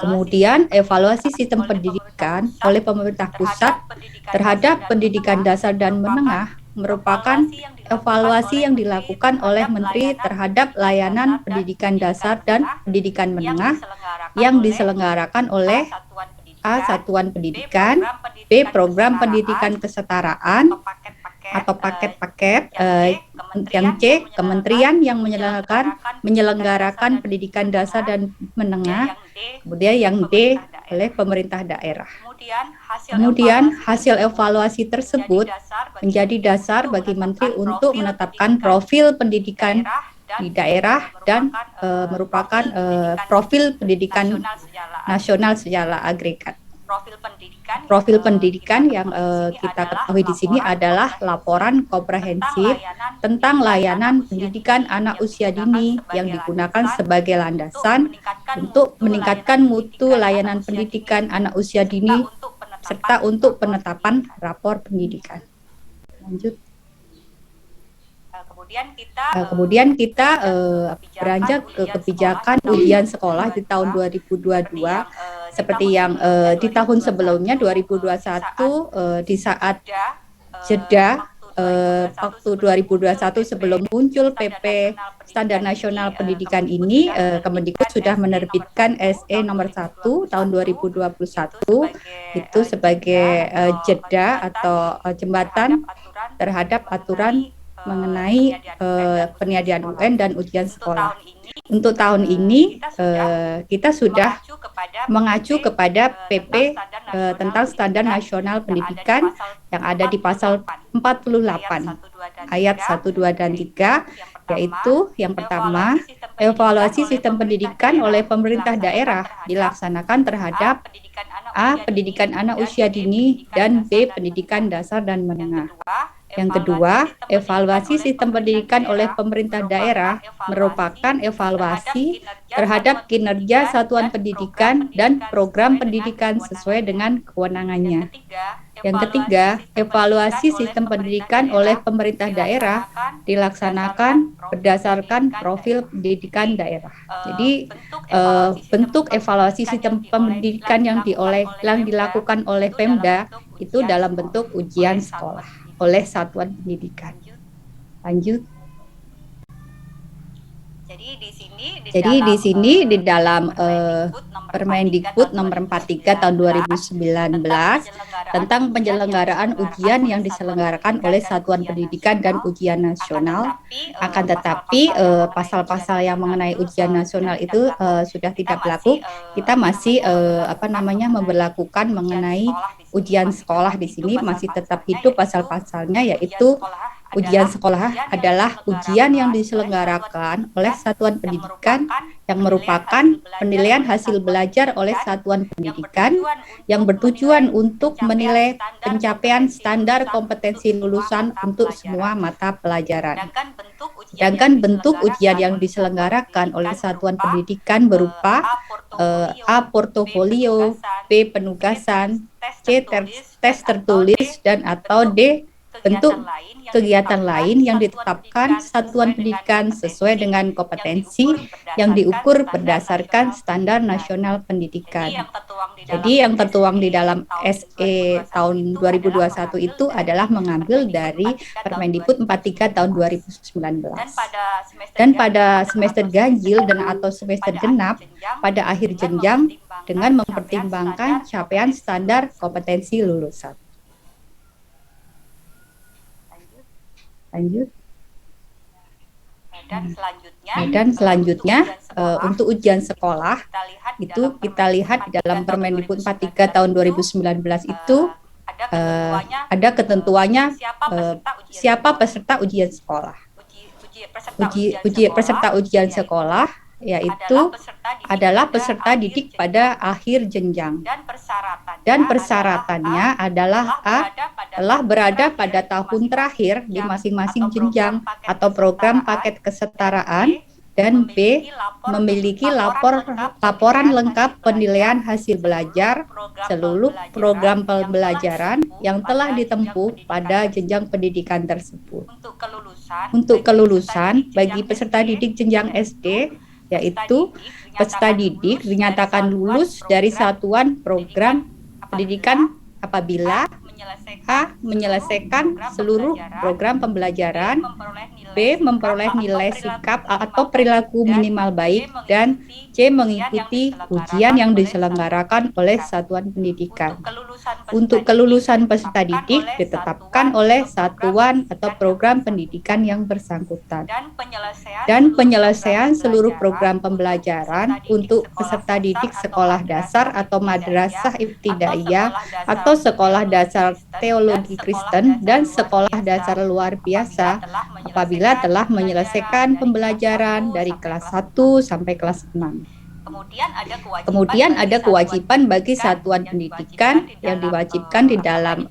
Kemudian evaluasi sistem pendidikan oleh pemerintah pusat terhadap pendidikan dasar dan menengah merupakan evaluasi yang dilakukan oleh Menteri terhadap layanan pendidikan dasar dan pendidikan menengah yang diselenggarakan oleh A. Satuan pendidikan, B. Program pendidikan kesetaraan atau paket-paket, yang C. Kementerian yang menyelenggarakan pendidikan dasar dan menengah, kemudian yang D. oleh pemerintah daerah. Kemudian hasil evaluasi tersebut menjadi dasar bagi Menteri untuk menetapkan profil pendidikan di daerah dan merupakan profil pendidikan nasional secara agregat. Profil pendidikan yang kita ketahui di sini adalah laporan komprehensif tentang layanan pendidikan anak usia dini yang digunakan sebagai landasan untuk meningkatkan mutu layanan pendidikan anak usia dini serta untuk penetapan rapor pendidikan. Lanjut. Kemudian kita beranjak ke kebijakan ujian sekolah di tahun 2022 seperti yang di tahun sebelumnya 2021 di saat jeda waktu 2021 sebelum muncul PP Standar Nasional Pendidikan ini, Kemendikbud sudah menerbitkan SE nomor 1 tahun 2021 itu sebagai jeda atau jembatan terhadap aturan mengenai peniadaan UN dan ujian sekolah. Untuk tahun ini kita sudah mengacu kepada PP tentang Standar Nasional Pendidikan yang ada di pasal 48 ayat 1, 2, dan 3, yaitu yang pertama, evaluasi sistem pendidikan oleh pemerintah daerah dilaksanakan terhadap A. Pendidikan anak usia dini dan B. Pendidikan dasar dan menengah. Yang kedua, evaluasi sistem pendidikan oleh pemerintah daerah merupakan evaluasi terhadap kinerja satuan pendidikan dan program pendidikan sesuai dengan kewenangannya. Yang ketiga, evaluasi sistem pendidikan oleh pemerintah daerah dilaksanakan berdasarkan profil pendidikan daerah. Jadi, bentuk evaluasi sistem pendidikan yang dilakukan oleh Pemda itu dalam bentuk ujian sekolah oleh satuan pendidikan. Lanjut. Jadi di sini di dalam Permendikbud nomor 43 tahun 2019 tentang penyelenggaraan ujian yang diselenggarakan oleh Satuan Pendidikan dan Ujian Nasional, akan tetapi pasal-pasal yang mengenai ujian nasional itu sudah tidak berlaku. Kita masih memberlakukan mengenai ujian sekolah di sini masih tetap hidup pasal-pasalnya, yaitu ujian sekolah adalah ujian yang diselenggarakan oleh satuan pendidikan yang merupakan penilaian hasil belajar oleh satuan pendidikan yang bertujuan untuk menilai pencapaian standar kompetensi lulusan untuk semua mata pelajaran. Sedangkan bentuk ujian yang diselenggarakan oleh satuan pendidikan berupa A. Portofolio, B. Penugasan, C. Tes tertulis, dan atau D. Bentuk kegiatan lain yang ditetapkan satuan pendidikan sesuai dengan kompetensi yang diukur berdasarkan standar nasional pendidikan. Jadi yang tertuang di dalam SE tahun 2021 itu adalah mengambil dari Permendikbud 43 tahun 2019. Dan pada semester ganjil dan atau semester genap pada akhir jenjang dengan mempertimbangkan capaian standar kompetensi lulusan. Lanjut. Dan selanjutnya untuk ujian sekolah itu kita lihat di dalam Permendikbud 43 tahun 2019 itu ada ketentuannya siapa peserta ujian sekolah. Peserta ujian sekolah yaitu adalah peserta didik pada akhir jenjang. Dan persyaratannya adalah A. telah berada pada tahun terakhir di masing-masing jenjang atau program paket kesetaraan, dan B. memiliki laporan lengkap penilaian hasil belajar seluruh program pembelajaran yang telah ditempuh pada jenjang pendidikan tersebut. Untuk kelulusan bagi peserta didik jenjang SD, yaitu peserta didik dinyatakan lulus dari satuan program pendidikan apabila A. Menyelesaikan seluruh program pembelajaran, B. Memperoleh nilai sikap atau perilaku minimal baik, dan C. Mengikuti ujian yang diselenggarakan oleh satuan pendidikan. Untuk kelulusan peserta didik ditetapkan oleh satuan atau program pendidikan yang bersangkutan. Dan penyelesaian seluruh program pembelajaran untuk peserta didik sekolah dasar atau madrasah ibtidaiyah atau sekolah dasar teologi Kristen dan sekolah dasar luar biasa apabila telah menyelesaikan pembelajaran dari kelas 1 sampai kelas 6. Kemudian ada kewajiban bagi satuan pendidikan yang diwajibkan di dalam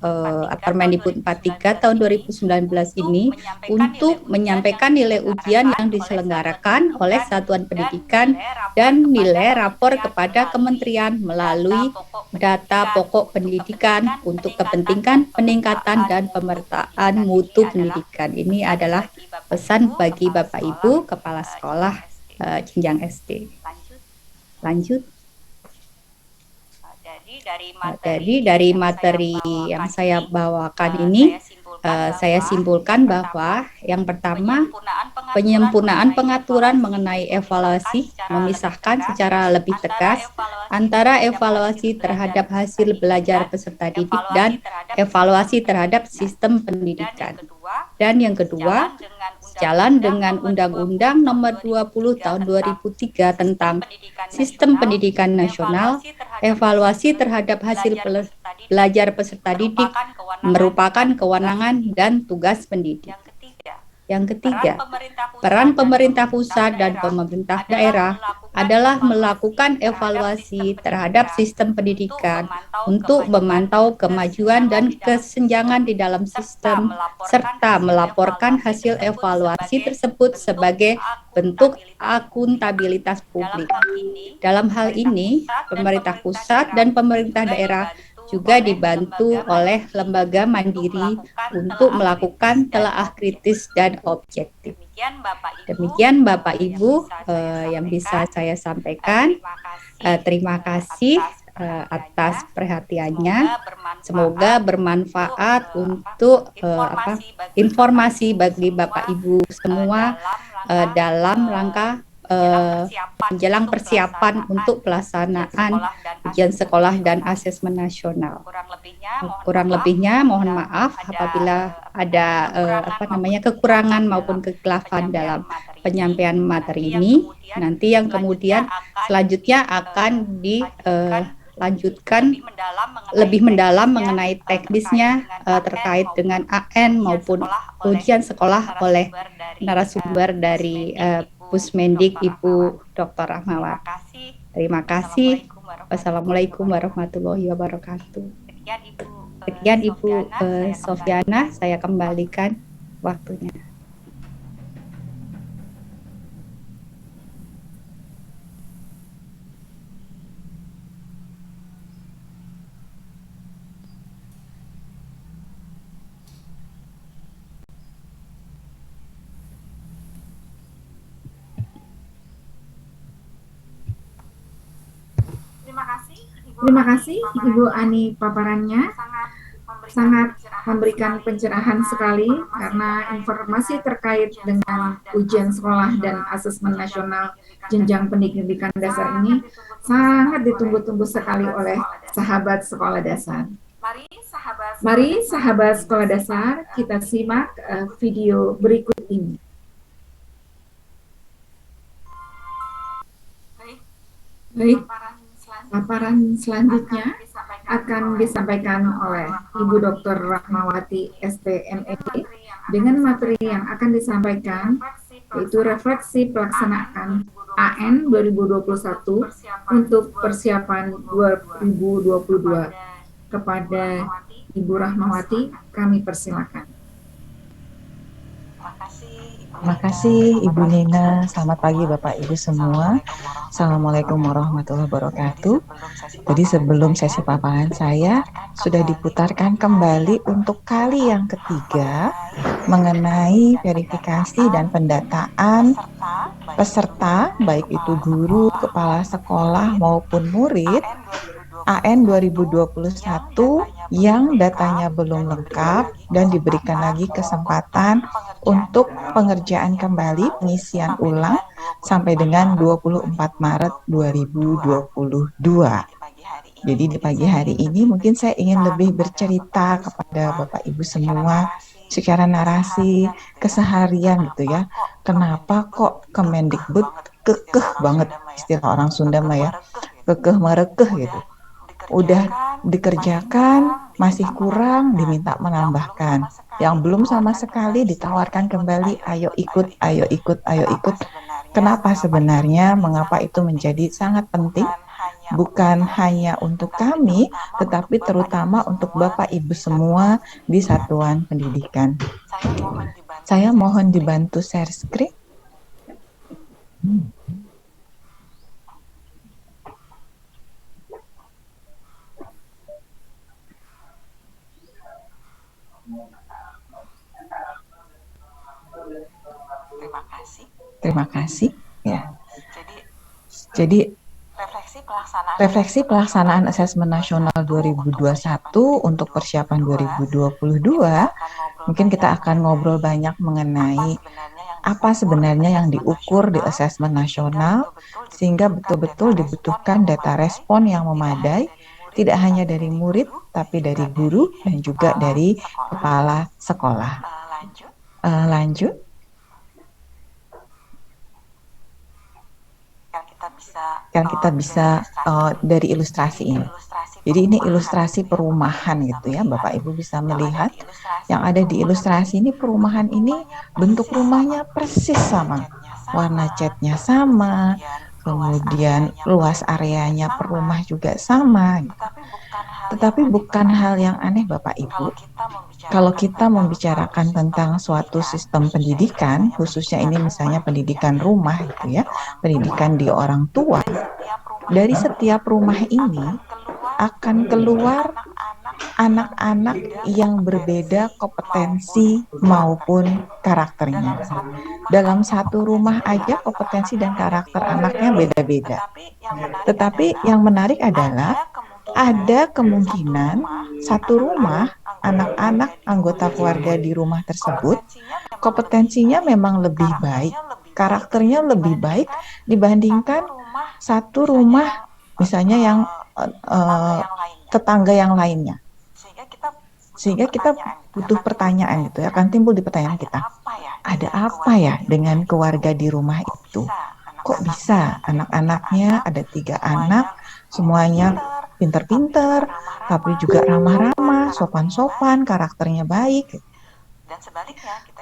Permendikbud 43 tahun 2019 ini untuk menyampaikan nilai ujian yang diselenggarakan oleh satuan pendidikan dan nilai rapor kepada kementerian melalui data pokok pendidikan untuk kepentingan peningkatan dan pemetaan mutu pendidikan. Ini adalah pesan bagi Bapak Ibu Kepala Sekolah jenjang SD. Lanjut. Jadi dari materi yang saya bawakan ini, saya simpulkan bahwa yang pertama, penyempurnaan pengaturan mengenai evaluasi memisahkan secara lebih tegas antara evaluasi terhadap hasil belajar peserta didik dan evaluasi terhadap sistem pendidikan. Dan yang kedua, sejalan dengan Undang-Undang Nomor 20 Tahun 2003 tentang Sistem Pendidikan Nasional, evaluasi terhadap hasil belajar peserta didik merupakan kewenangan dan tugas pendidik. Yang ketiga, peran pemerintah pusat dan pemerintah daerah adalah melakukan evaluasi terhadap sistem pendidikan untuk memantau kemajuan dan kesenjangan di dalam sistem, serta melaporkan hasil evaluasi tersebut sebagai bentuk akuntabilitas publik. Dalam hal ini, pemerintah pusat dan pemerintah daerah juga dibantu oleh lembaga mandiri untuk melakukan telaah kritis dan objektif. Demikian Bapak Ibu yang bisa saya sampaikan. Terima kasih atas perhatiannya. Semoga bermanfaat untuk informasi bagi Bapak Ibu semua dalam rangka menjelang persiapan untuk pelaksanaan ujian sekolah dan asesmen nasional. Kurang lebihnya mohon maaf apabila ada kekurangan maupun kekhilafan dalam penyampaian materi ini. Nanti yang kemudian selanjutnya akan dilanjutkan lebih mendalam mengenai teknisnya terkait dengan AN maupun ujian sekolah oleh narasumber dari Pusmendik Ibu Dr. Rahmawati. Terima kasih. Wassalamualaikum warahmatullahi wabarakatuh. Sekian Ibu Sofyana, saya kembalikan waktunya. Terima kasih Ibu Ani paparannya, sangat memberikan pencerahan sekali karena informasi terkait dengan ujian sekolah dan asesmen nasional jenjang pendidikan dasar ini sangat ditunggu-tunggu sekali oleh sahabat sekolah dasar. Mari sahabat sekolah dasar kita simak video berikut ini. Baik. Paparan selanjutnya akan disampaikan oleh Ibu Dr. Rahmawati STMED dengan materi yang akan disampaikan yaitu refleksi pelaksanaan AN 2021 untuk persiapan 2022. Kepada Ibu Rahmawati, kami persilakan. Terima kasih Ibu Nina. Selamat pagi Bapak Ibu semua. Assalamualaikum warahmatullahi wabarakatuh. Jadi sebelum sesi paparan saya sudah diputarkan kembali untuk kali yang ketiga mengenai verifikasi dan pendataan peserta baik itu guru, kepala sekolah maupun murid AN 2021 yang datanya belum lengkap dan diberikan lagi kesempatan untuk pengerjaan kembali pengisian ulang sampai dengan 24 Maret 2022. Jadi di pagi hari ini mungkin saya ingin lebih bercerita kepada Bapak Ibu semua secara narasi keseharian gitu ya. Kenapa kok Kemendikbud kekeh banget, istilah orang Sunda mah ya, kekeh merekeh gitu. Udah dikerjakan, masih kurang, diminta menambahkan. Yang belum sama sekali ditawarkan kembali, ayo ikut, ayo ikut, ayo ikut. Kenapa sebenarnya, mengapa itu menjadi sangat penting? Bukan hanya untuk kami, tetapi terutama untuk Bapak Ibu semua di satuan pendidikan. Saya mohon dibantu share screen. Terima kasih. Ya. Jadi refleksi pelaksanaan asesmen nasional 2021 untuk persiapan 2022, mungkin kita akan ngobrol banyak mengenai apa sebenarnya yang diukur di asesmen nasional, sehingga betul-betul dibutuhkan data respon yang memadai, tidak hanya dari murid, tapi dari guru dan juga dari kepala sekolah. Lanjut. Kan kita bisa dari ilustrasi ini. Jadi ini ilustrasi perumahan gitu ya, Bapak Ibu bisa melihat yang ada di ilustrasi ini, perumahan ini bentuk rumahnya persis sama, warna catnya sama, kemudian luas areanya per rumah juga sama. Gitu. Tetapi bukan hal yang aneh Bapak Ibu, kalau kita membicarakan tentang suatu sistem pendidikan, khususnya ini misalnya pendidikan rumah gitu ya, pendidikan di orang tua, dari setiap rumah ini akan keluar anak-anak yang berbeda kompetensi maupun karakternya. Dalam satu rumah aja kompetensi dan karakter anaknya beda-beda. Tetapi yang menarik adalah ada kemungkinan satu rumah, anak-anak anggota keluarga di rumah tersebut kompetensinya memang lebih baik, karakternya lebih baik dibandingkan satu rumah misalnya yang tetangga yang lainnya. Sehingga kita butuh pertanyaan gitu ya, akan timbul di pertanyaan kita, ada apa ya dengan keluarga di rumah itu? Kok bisa anak-anaknya ada 3 anak, semuanya pinter-pinter, tapi juga ramah-ramah, sopan-sopan, karakternya baik.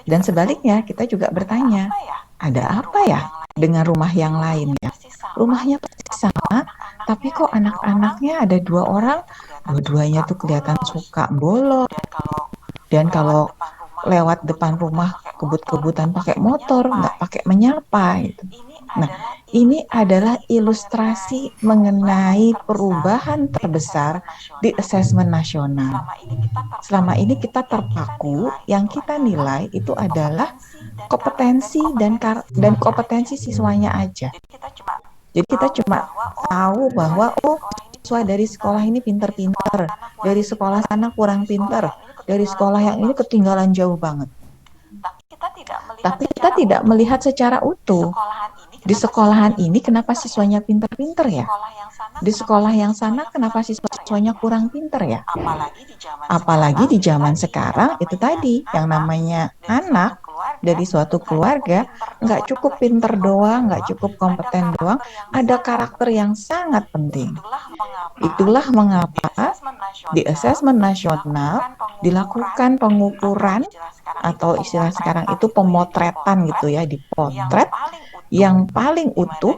Dan sebaliknya kita juga bertanya, ada apa ya dengan rumah yang lain ya? Rumahnya pasti sama, tapi kok anak-anaknya ada 2 orang, dua-duanya tuh kelihatan suka bolos. Dan kalau lewat depan rumah kebut-kebutan pakai motor, nggak pakai menyapa gitu. Nah, ini adalah ilustrasi mengenai perubahan terbesar di asesmen nasional. Selama ini kita terpaku, yang kita nilai itu adalah kompetensi dan kompetensi siswanya aja. Jadi kita cuma tahu bahwa siswa dari sekolah ini pinter-pinter, dari sekolah sana kurang pinter, dari sekolah yang ini ketinggalan jauh banget. Tapi kita tidak melihat secara utuh. Di sekolahan ini kenapa siswanya pinter-pinter ya? Di sekolah yang sana kenapa siswanya kurang pinter ya? Apalagi di zaman sekarang itu tadi, yang namanya anak dari suatu keluarga nggak cukup pinter doang, nggak cukup kompeten doang, ada karakter yang sangat penting. Itulah mengapa di asesmen nasional dilakukan pengukuran atau istilah sekarang itu pemotretan gitu ya, dipotret yang paling utuh,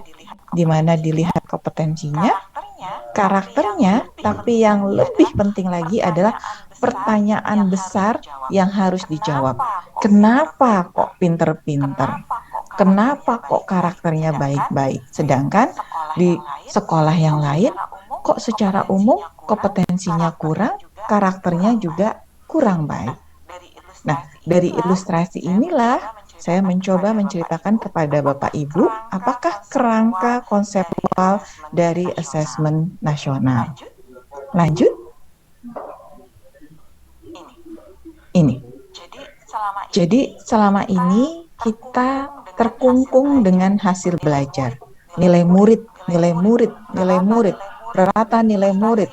di mana dilihat kompetensinya, karakternya, tapi yang lebih penting lagi adalah pertanyaan besar yang harus dijawab. Kenapa kok pinter-pinter? Kenapa kok karakternya baik-baik? Sedangkan di sekolah yang lain, kok secara umum kompetensinya kurang, karakternya juga kurang baik. Nah, dari ilustrasi inilah saya mencoba menceritakan kepada Bapak Ibu apakah kerangka konseptual dari asesmen nasional. Lanjut. Ini. Jadi selama ini kita terkungkung dengan hasil belajar. Nilai murid, nilai murid, nilai murid, rata nilai murid,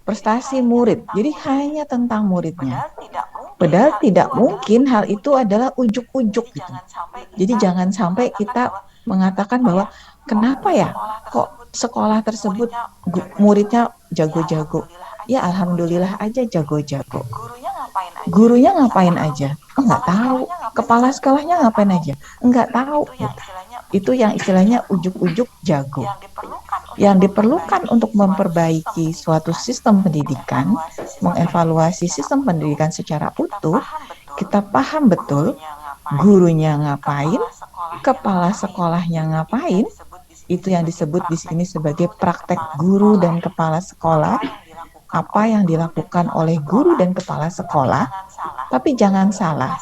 prestasi murid. Jadi hanya tentang muridnya. Padahal tidak mungkin hal itu adalah ujuk-ujuk gitu. Jadi jangan sampai kita mengatakan bahwa kenapa ya kok sekolah tersebut muridnya jago-jago. Ya alhamdulillah aja jago-jago. Gurunya ngapain aja? Enggak tahu. Kepala sekolahnya ngapain aja? Enggak tahu. Itu yang istilahnya ujuk-ujuk jago. Yang diperlukan untuk memperbaiki suatu sistem pendidikan, mengevaluasi sistem pendidikan secara utuh, kita paham betul gurunya ngapain, kepala sekolahnya ngapain. Itu yang disebut di sini sebagai praktek guru dan kepala sekolah. Apa yang dilakukan oleh guru dan kepala sekolah, tapi jangan salah,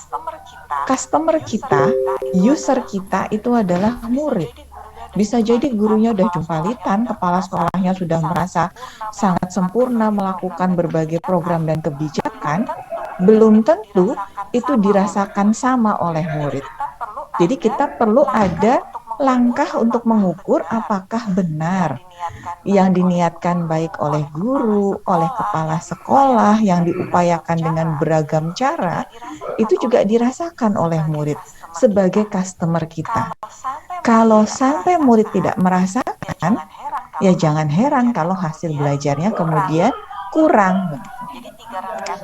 customer kita, user kita itu adalah murid. Bisa jadi gurunya udah jumpalitan, kepala sekolahnya sudah merasa sangat sempurna melakukan berbagai program dan kebijakan, belum tentu itu dirasakan sama oleh murid. Jadi kita perlu ada langkah untuk mengukur apakah benar yang diniatkan baik oleh guru, oleh kepala sekolah, yang diupayakan dengan beragam cara, itu juga dirasakan oleh murid sebagai customer kita. Kalau sampai murid tidak merasakan, ya jangan heran kalau hasil belajarnya kemudian kurang.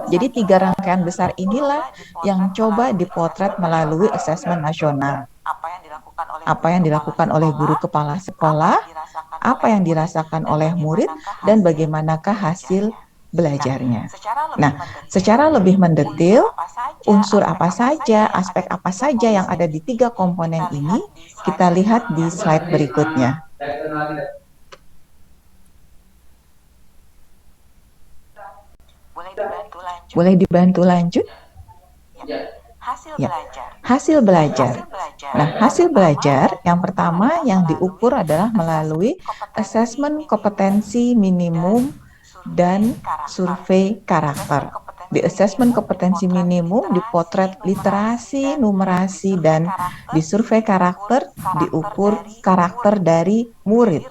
Jadi 3 rangkaian besar inilah yang coba dipotret melalui asesmen nasional. Apa yang dilakukan oleh guru kepala sekolah, apa yang dirasakan oleh murid, dan bagaimanakah hasil belajarnya. Nah, secara lebih mendetil, unsur apa saja, aspek apa saja yang ada di 3 komponen ini, kita lihat di slide berikutnya. Boleh dibantu lanjut? Ya, hasil belajar. Nah, hasil belajar yang pertama yang diukur adalah melalui asesmen kompetensi minimum dan survei karakter. Di asesmen kompetensi minimum dipotret literasi, numerasi, dan di survei karakter diukur karakter dari murid.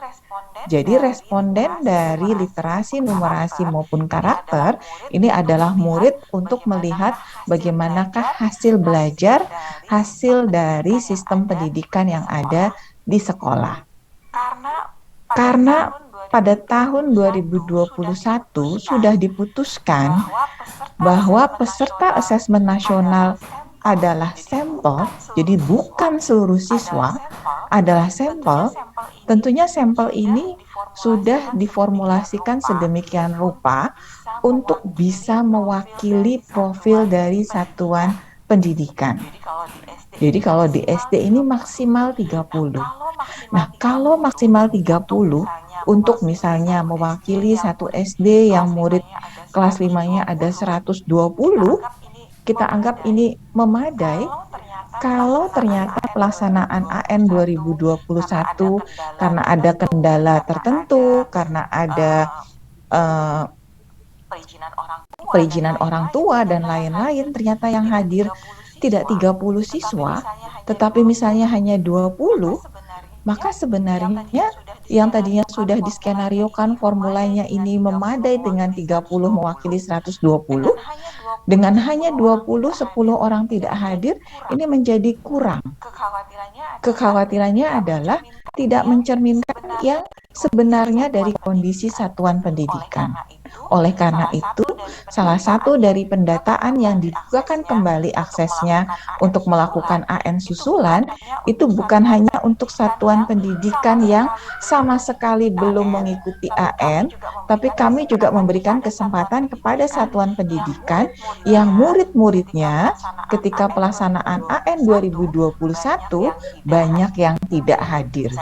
Jadi responden dari literasi, numerasi maupun karakter ini adalah murid untuk melihat bagaimanakah hasil belajar, hasil dari sistem pendidikan yang ada di sekolah. Karena pada tahun 2021 sudah diputuskan bahwa peserta asesmen nasional adalah sampel, jadi bukan seluruh siswa, adalah sampel. Tentunya sampel ini sudah diformulasikan sedemikian rupa untuk bisa mewakili profil dari satuan pendidikan. Jadi kalau di SD ini maksimal 30. Nah, kalau maksimal 30 untuk misalnya mewakili satu SD yang murid kelas 5-nya ada 120, kita anggap ini memadai. Kalau ternyata pelaksanaan AN 2021 karena ada kendala tertentu, karena ada perizinan orang tua dan lain-lain, ternyata yang hadir tidak 30 siswa, tetapi misalnya hanya 20, maka sebenarnya yang tadinya sudah diskenariokan formulanya ini memadai dengan 30 mewakili 120, dengan hanya 20, 10 orang tidak hadir, ini menjadi kurang. Kekhawatirannya adalah tidak mencerminkan yang sebenarnya dari kondisi satuan pendidikan. Oleh karena itu, salah satu dari pendataan yang dibukakan kembali aksesnya untuk melakukan AN susulan itu bukan hanya untuk satuan pendidikan yang sama sekali belum mengikuti AN, tapi kami juga memberikan kesempatan kepada satuan pendidikan yang murid-muridnya ketika pelaksanaan AN 2021 banyak yang tidak hadir.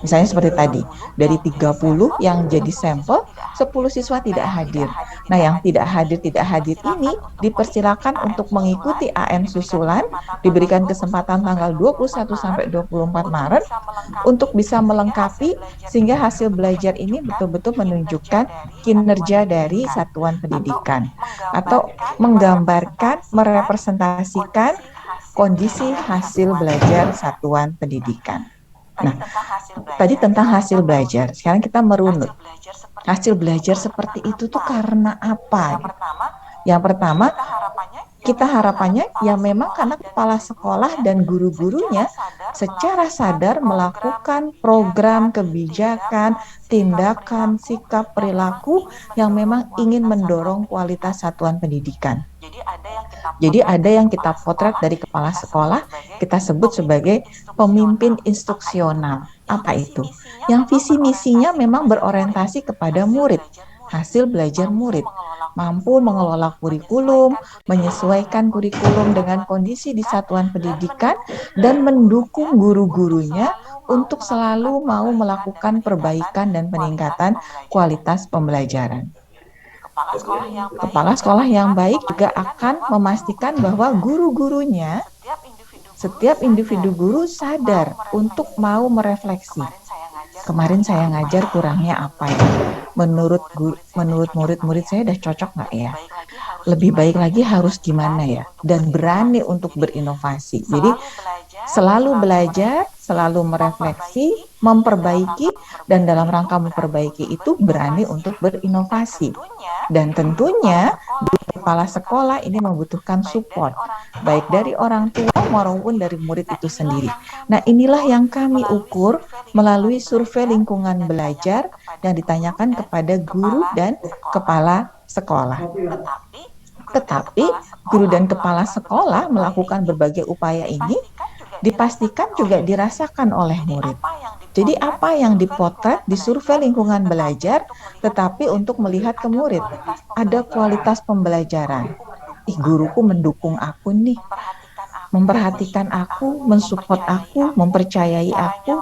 Misalnya seperti tadi, dari 30 yang jadi sampel, 10 siswa tidak hadir. Nah, yang tidak hadir ini dipersilakan untuk mengikuti AN susulan, diberikan kesempatan tanggal 21 sampai 24 Maret untuk bisa melengkapi sehingga hasil belajar ini betul-betul menunjukkan kinerja dari satuan pendidikan atau menggambarkan, merepresentasikan kondisi hasil belajar satuan pendidikan. Nah, tadi tentang hasil belajar. Sekarang kita merunut. Hasil belajar seperti itu tuh karena apa? Yang pertama, kita harapannya ya memang karena kepala sekolah dan guru-gurunya secara sadar melakukan program kebijakan, tindakan, sikap, perilaku yang memang ingin mendorong kualitas satuan pendidikan. Jadi ada yang kita potret dari kepala sekolah, kita sebut sebagai pemimpin instruksional. Apa itu? Yang visi misinya memang berorientasi kepada murid, hasil belajar murid, mampu mengelola kurikulum, menyesuaikan kurikulum dengan kondisi di satuan pendidikan, dan mendukung guru-gurunya untuk selalu mau melakukan perbaikan dan peningkatan kualitas pembelajaran. Kepala sekolah yang baik juga akan memastikan bahwa guru-gurunya, setiap individu guru sadar untuk mau merefleksi. Kemarin saya ngajar kurangnya apa ya? Menurut murid-murid saya udah cocok nggak ya? Lebih baik lagi harus gimana ya? Dan berani untuk berinovasi. Jadi selalu belajar, selalu merefleksi, memperbaiki, dan dalam rangka memperbaiki itu berani untuk berinovasi. Dan tentunya kepala sekolah ini membutuhkan support, baik dari orang tua maupun dari murid itu sendiri. Nah, inilah yang kami ukur melalui survei lingkungan belajar yang ditanyakan kepada guru dan kepala sekolah. Tetapi guru dan kepala sekolah melakukan berbagai upaya ini dipastikan juga dirasakan oleh murid. Jadi apa yang dipotret di survei lingkungan belajar, tetapi untuk melihat ke murid, ada kualitas pembelajaran. Guruku mendukung aku nih, memperhatikan aku, mensupport aku, mempercayai aku,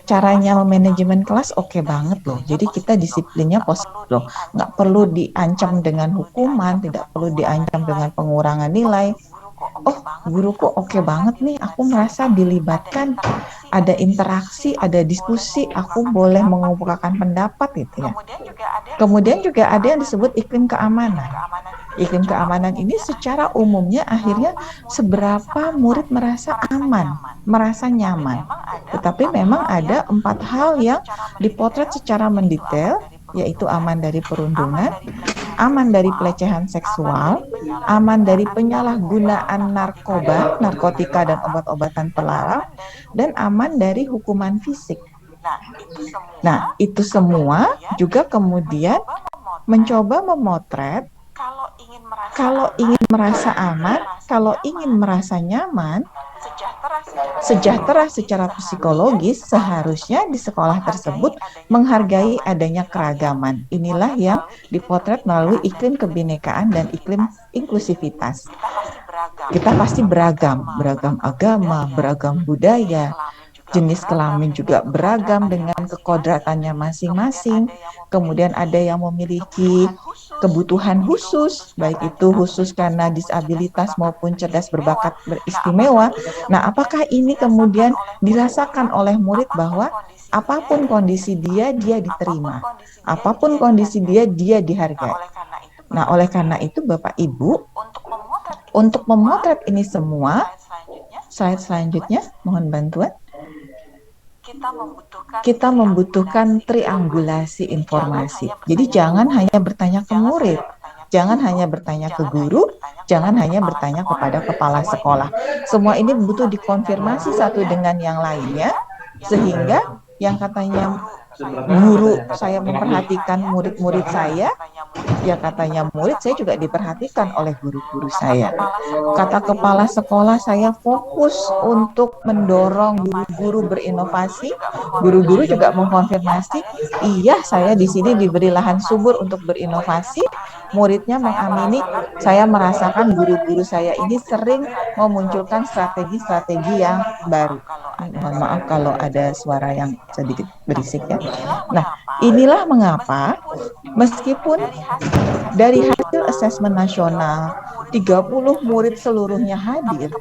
caranya memanajemen kelas oke banget loh. Jadi kita disiplinnya positif loh, nggak perlu diancam dengan hukuman, tidak perlu diancam dengan pengurangan nilai. Oh, guruku oke banget nih, aku merasa dilibatkan, ada interaksi, ada diskusi, aku boleh mengungkapkan pendapat gitu ya. Kemudian juga ada yang disebut iklim keamanan. Iklim keamanan ini secara umumnya akhirnya seberapa murid merasa aman, merasa nyaman. Tetapi memang ada 4 hal yang dipotret secara mendetail, yaitu aman dari perundungan, aman dari pelecehan seksual, aman dari penyalahgunaan narkoba, narkotika dan obat-obatan terlarang, dan aman dari hukuman fisik. Nah, itu semua juga kemudian mencoba memotret kalau ingin merasa aman, kalau ingin merasa nyaman, sejahtera secara psikologis, seharusnya di sekolah tersebut menghargai adanya keragaman. Inilah yang dipotret melalui iklim kebinekaan dan iklim inklusivitas. Kita pasti beragam agama, beragam budaya, jenis kelamin juga beragam dengan kekodratannya masing-masing. Kemudian ada yang memiliki kebutuhan khusus, baik itu khusus karena disabilitas maupun cerdas berbakat beristimewa. Nah, apakah ini kemudian dirasakan oleh murid bahwa apapun kondisi dia diterima, apapun kondisi dia dihargai. Nah, oleh karena itu Bapak Ibu, untuk memotret ini semua, slide selanjutnya, mohon bantuan. Kita membutuhkan triangulasi informasi. Jadi jangan hanya bertanya ke murid, jangan hanya bertanya ke guru, jangan hanya bertanya kepada kepala sekolah. Semua ini butuh dikonfirmasi satu dengan yang lainnya, sehingga yang katanya guru saya memperhatikan murid-murid saya, ya katanya murid saya juga diperhatikan oleh guru-guru saya. Kata kepala sekolah saya fokus untuk mendorong guru-guru berinovasi, guru-guru juga mengkonfirmasi, iya saya di sini diberi lahan subur untuk berinovasi, muridnya mengamini, saya merasakan guru-guru saya ini sering memunculkan strategi-strategi yang baru. Mohon maaf kalau ada suara yang sedikit berisik ya. Nah, inilah mengapa meskipun dari hasil asesmen nasional 30 murid seluruhnya hadir,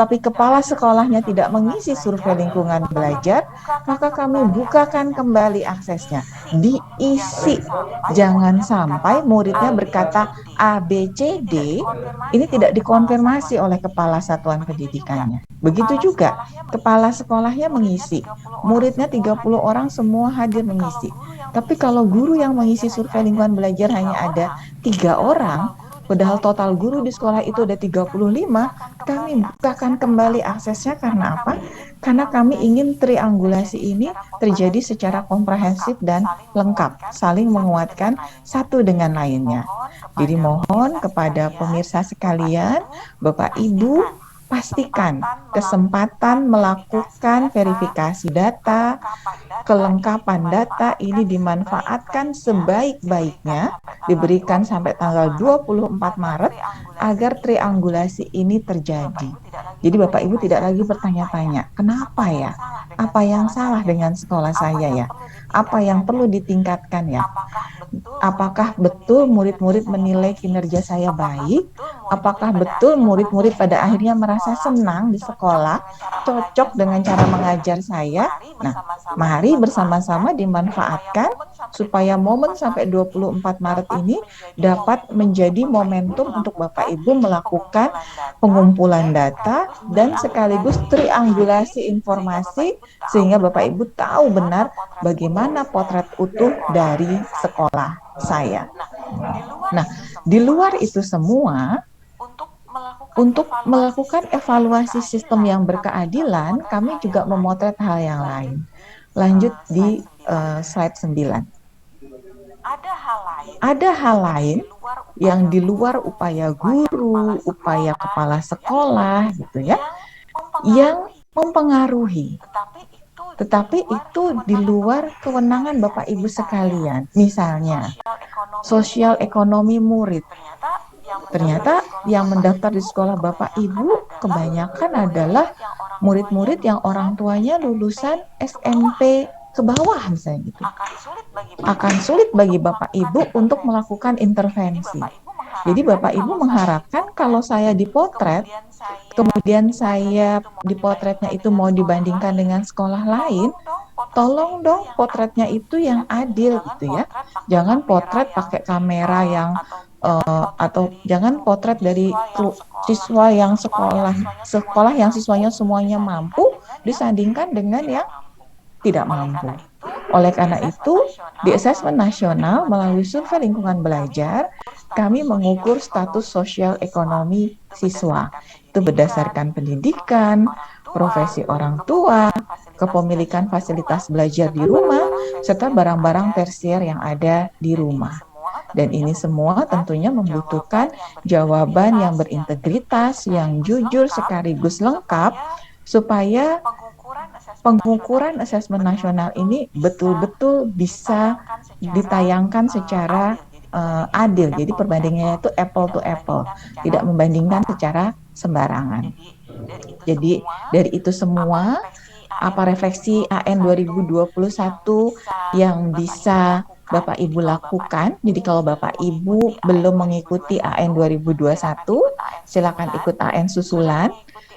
tapi kepala sekolahnya tidak mengisi survei lingkungan belajar, maka kami bukakan kembali aksesnya. Diisi. Jangan sampai muridnya berkata A, B, C, D, ini tidak dikonfirmasi oleh kepala satuan pendidikannya. Begitu juga kepala sekolahnya mengisi. Muridnya 30 orang semua hadir mengisi. Tapi kalau guru yang mengisi survei lingkungan belajar hanya ada 3 orang, padahal total guru di sekolah itu ada 35, kami bukakan kembali aksesnya karena apa? Karena kami ingin triangulasi ini terjadi secara komprehensif dan lengkap, saling menguatkan satu dengan lainnya. Jadi mohon kepada pemirsa sekalian, Bapak Ibu, pastikan kesempatan melakukan verifikasi data, kelengkapan data ini dimanfaatkan sebaik-baiknya, diberikan sampai tanggal 24 Maret agar triangulasi ini terjadi. Jadi Bapak Ibu tidak lagi bertanya-tanya, kenapa ya? Apa yang salah dengan sekolah saya ya? Apa yang perlu ditingkatkan ya? Apakah betul murid-murid menilai kinerja saya baik? Apakah betul murid-murid pada akhirnya merasa senang di sekolah, cocok dengan cara mengajar saya? Nah, mari bersama-sama dimanfaatkan supaya momen sampai 24 Maret ini dapat menjadi momentum untuk Bapak Ibu melakukan pengumpulan data dan sekaligus triangulasi informasi sehingga Bapak Ibu tahu benar bagaimana potret utuh dari sekolah saya. Nah, di luar itu semua, untuk melakukan evaluasi sistem yang berkeadilan, kami juga memotret hal yang lain. Lanjut di slide 9. Ada hal lain yang di luar upaya guru, upaya kepala sekolah gitu ya, yang mempengaruhi. Tetapi itu di luar kewenangan Bapak Ibu sekalian. Misalnya, sosial ekonomi murid. Ternyata yang mendaftar di sekolah Bapak Ibu kebanyakan adalah murid-murid yang orang tuanya lulusan SMP ke bawah misalnya gitu. Akan sulit bagi Bapak Ibu untuk melakukan intervensi. Jadi Bapak Ibu mengharapkan kalau saya dipotret, kemudian saya dipotretnya itu mau dibandingkan dengan sekolah lain, tolong dong potretnya itu yang adil gitu ya. Jangan potret pakai kamera yang atau jangan potret dari siswa yang sekolah yang siswanya semuanya mampu disandingkan dengan yang tidak mampu. Oleh karena itu, di asesmen nasional melalui survei lingkungan belajar, kami mengukur status sosial ekonomi siswa. Itu berdasarkan pendidikan, profesi orang tua, kepemilikan fasilitas belajar di rumah, serta barang-barang tersier yang ada di rumah. Dan ini semua tentunya membutuhkan jawaban yang berintegritas, yang jujur sekaligus lengkap, supaya pengukuran asesmen nasional ini betul-betul bisa ditayangkan secara adil. Jadi perbandingannya itu apple to apple, tidak membandingkan secara sembarangan. Jadi dari itu semua, apa refleksi AN 2021 yang bisa Bapak Ibu lakukan? Jadi kalau Bapak Ibu belum mengikuti AN 2021, silakan ikut AN susulan.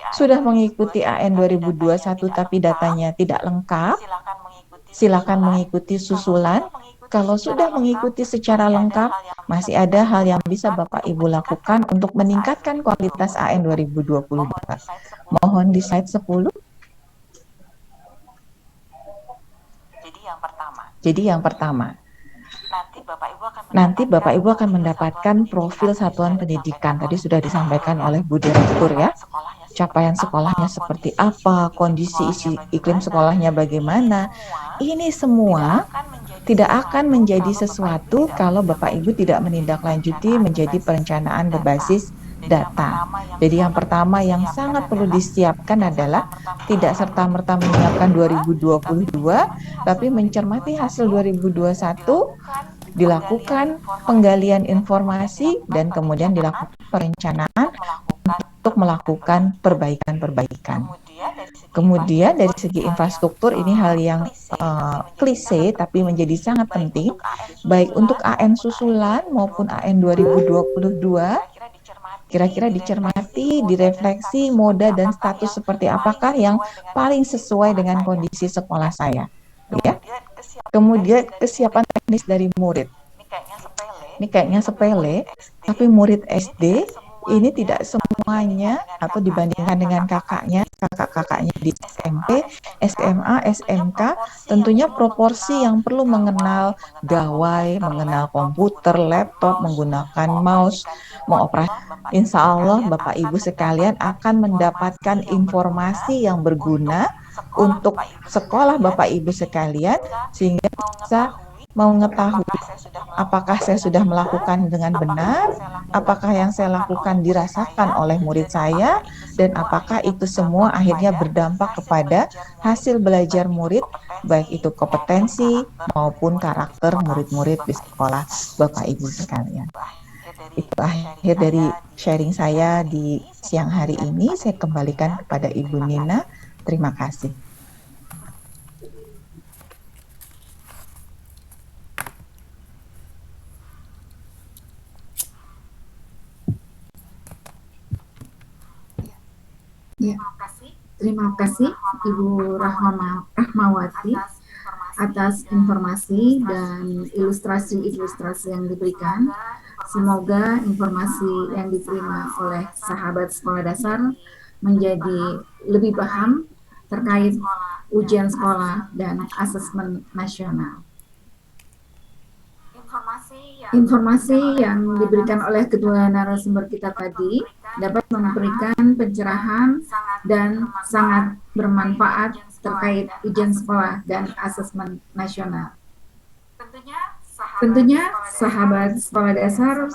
Sudah mengikuti AN 2021 tapi datanya tidak lengkap, silakan mengikuti susulan. Kalau sudah mengikuti secara lengkap, masih ada hal yang bisa Bapak Ibu lakukan untuk meningkatkan kualitas AN 2022. Mohon di slide 10. Jadi yang pertama, nanti Bapak Ibu akan mendapatkan profil satuan pendidikan. Tadi sudah disampaikan oleh Bu Direktur ya. Capaian sekolahnya seperti apa, kondisi iklim sekolahnya bagaimana. Ini semua tidak akan menjadi sesuatu kalau Bapak Ibu tidak menindaklanjuti menjadi perencanaan berbasis data. Jadi yang pertama yang sangat perlu disiapkan adalah tidak serta-merta menyiapkan 2022, tapi mencermati hasil 2021, dilakukan penggalian informasi, dan kemudian dilakukan perencanaan untuk melakukan perbaikan-perbaikan. Kemudian dari segi infrastruktur ini hal yang klise tapi menjadi sangat penting baik untuk AN susulan maupun AN 2022. Kira-kira dicermati, direfleksi moda dan status seperti apakah yang paling sesuai dengan kondisi sekolah saya. Ya. Kemudian kesiapan teknis dari murid. Ini kayaknya sepele, tapi murid SD ini tidak semuanya atau dibandingkan dengan kakak-kakaknya di SMP, SMA, SMK, tentunya proporsi yang perlu mengenal gawai, mengenal komputer, laptop, menggunakan mouse, mengoperasi. Insya Allah Bapak Ibu sekalian akan mendapatkan informasi yang berguna untuk sekolah Bapak Ibu sekalian sehingga bisa mengetahui apakah saya sudah melakukan dengan benar, apakah yang saya lakukan dirasakan oleh murid saya, dan apakah itu semua akhirnya berdampak kepada hasil belajar murid, baik itu kompetensi maupun karakter murid-murid di sekolah Bapak Ibu sekalian. Itu akhir dari sharing saya di siang hari ini. Saya kembalikan kepada Ibu Nina. Terima kasih. Ya, terima kasih Ibu Rahmawati atas informasi dan ilustrasi-ilustrasi yang diberikan. Semoga informasi yang diterima oleh sahabat sekolah dasar menjadi lebih paham terkait ujian sekolah dan asesmen nasional. Informasi yang diberikan oleh kedua narasumber kita tadi dapat memberikan pencerahan dan sangat bermanfaat terkait ujian sekolah dan asesmen nasional. Tentunya sahabat sekolah dasar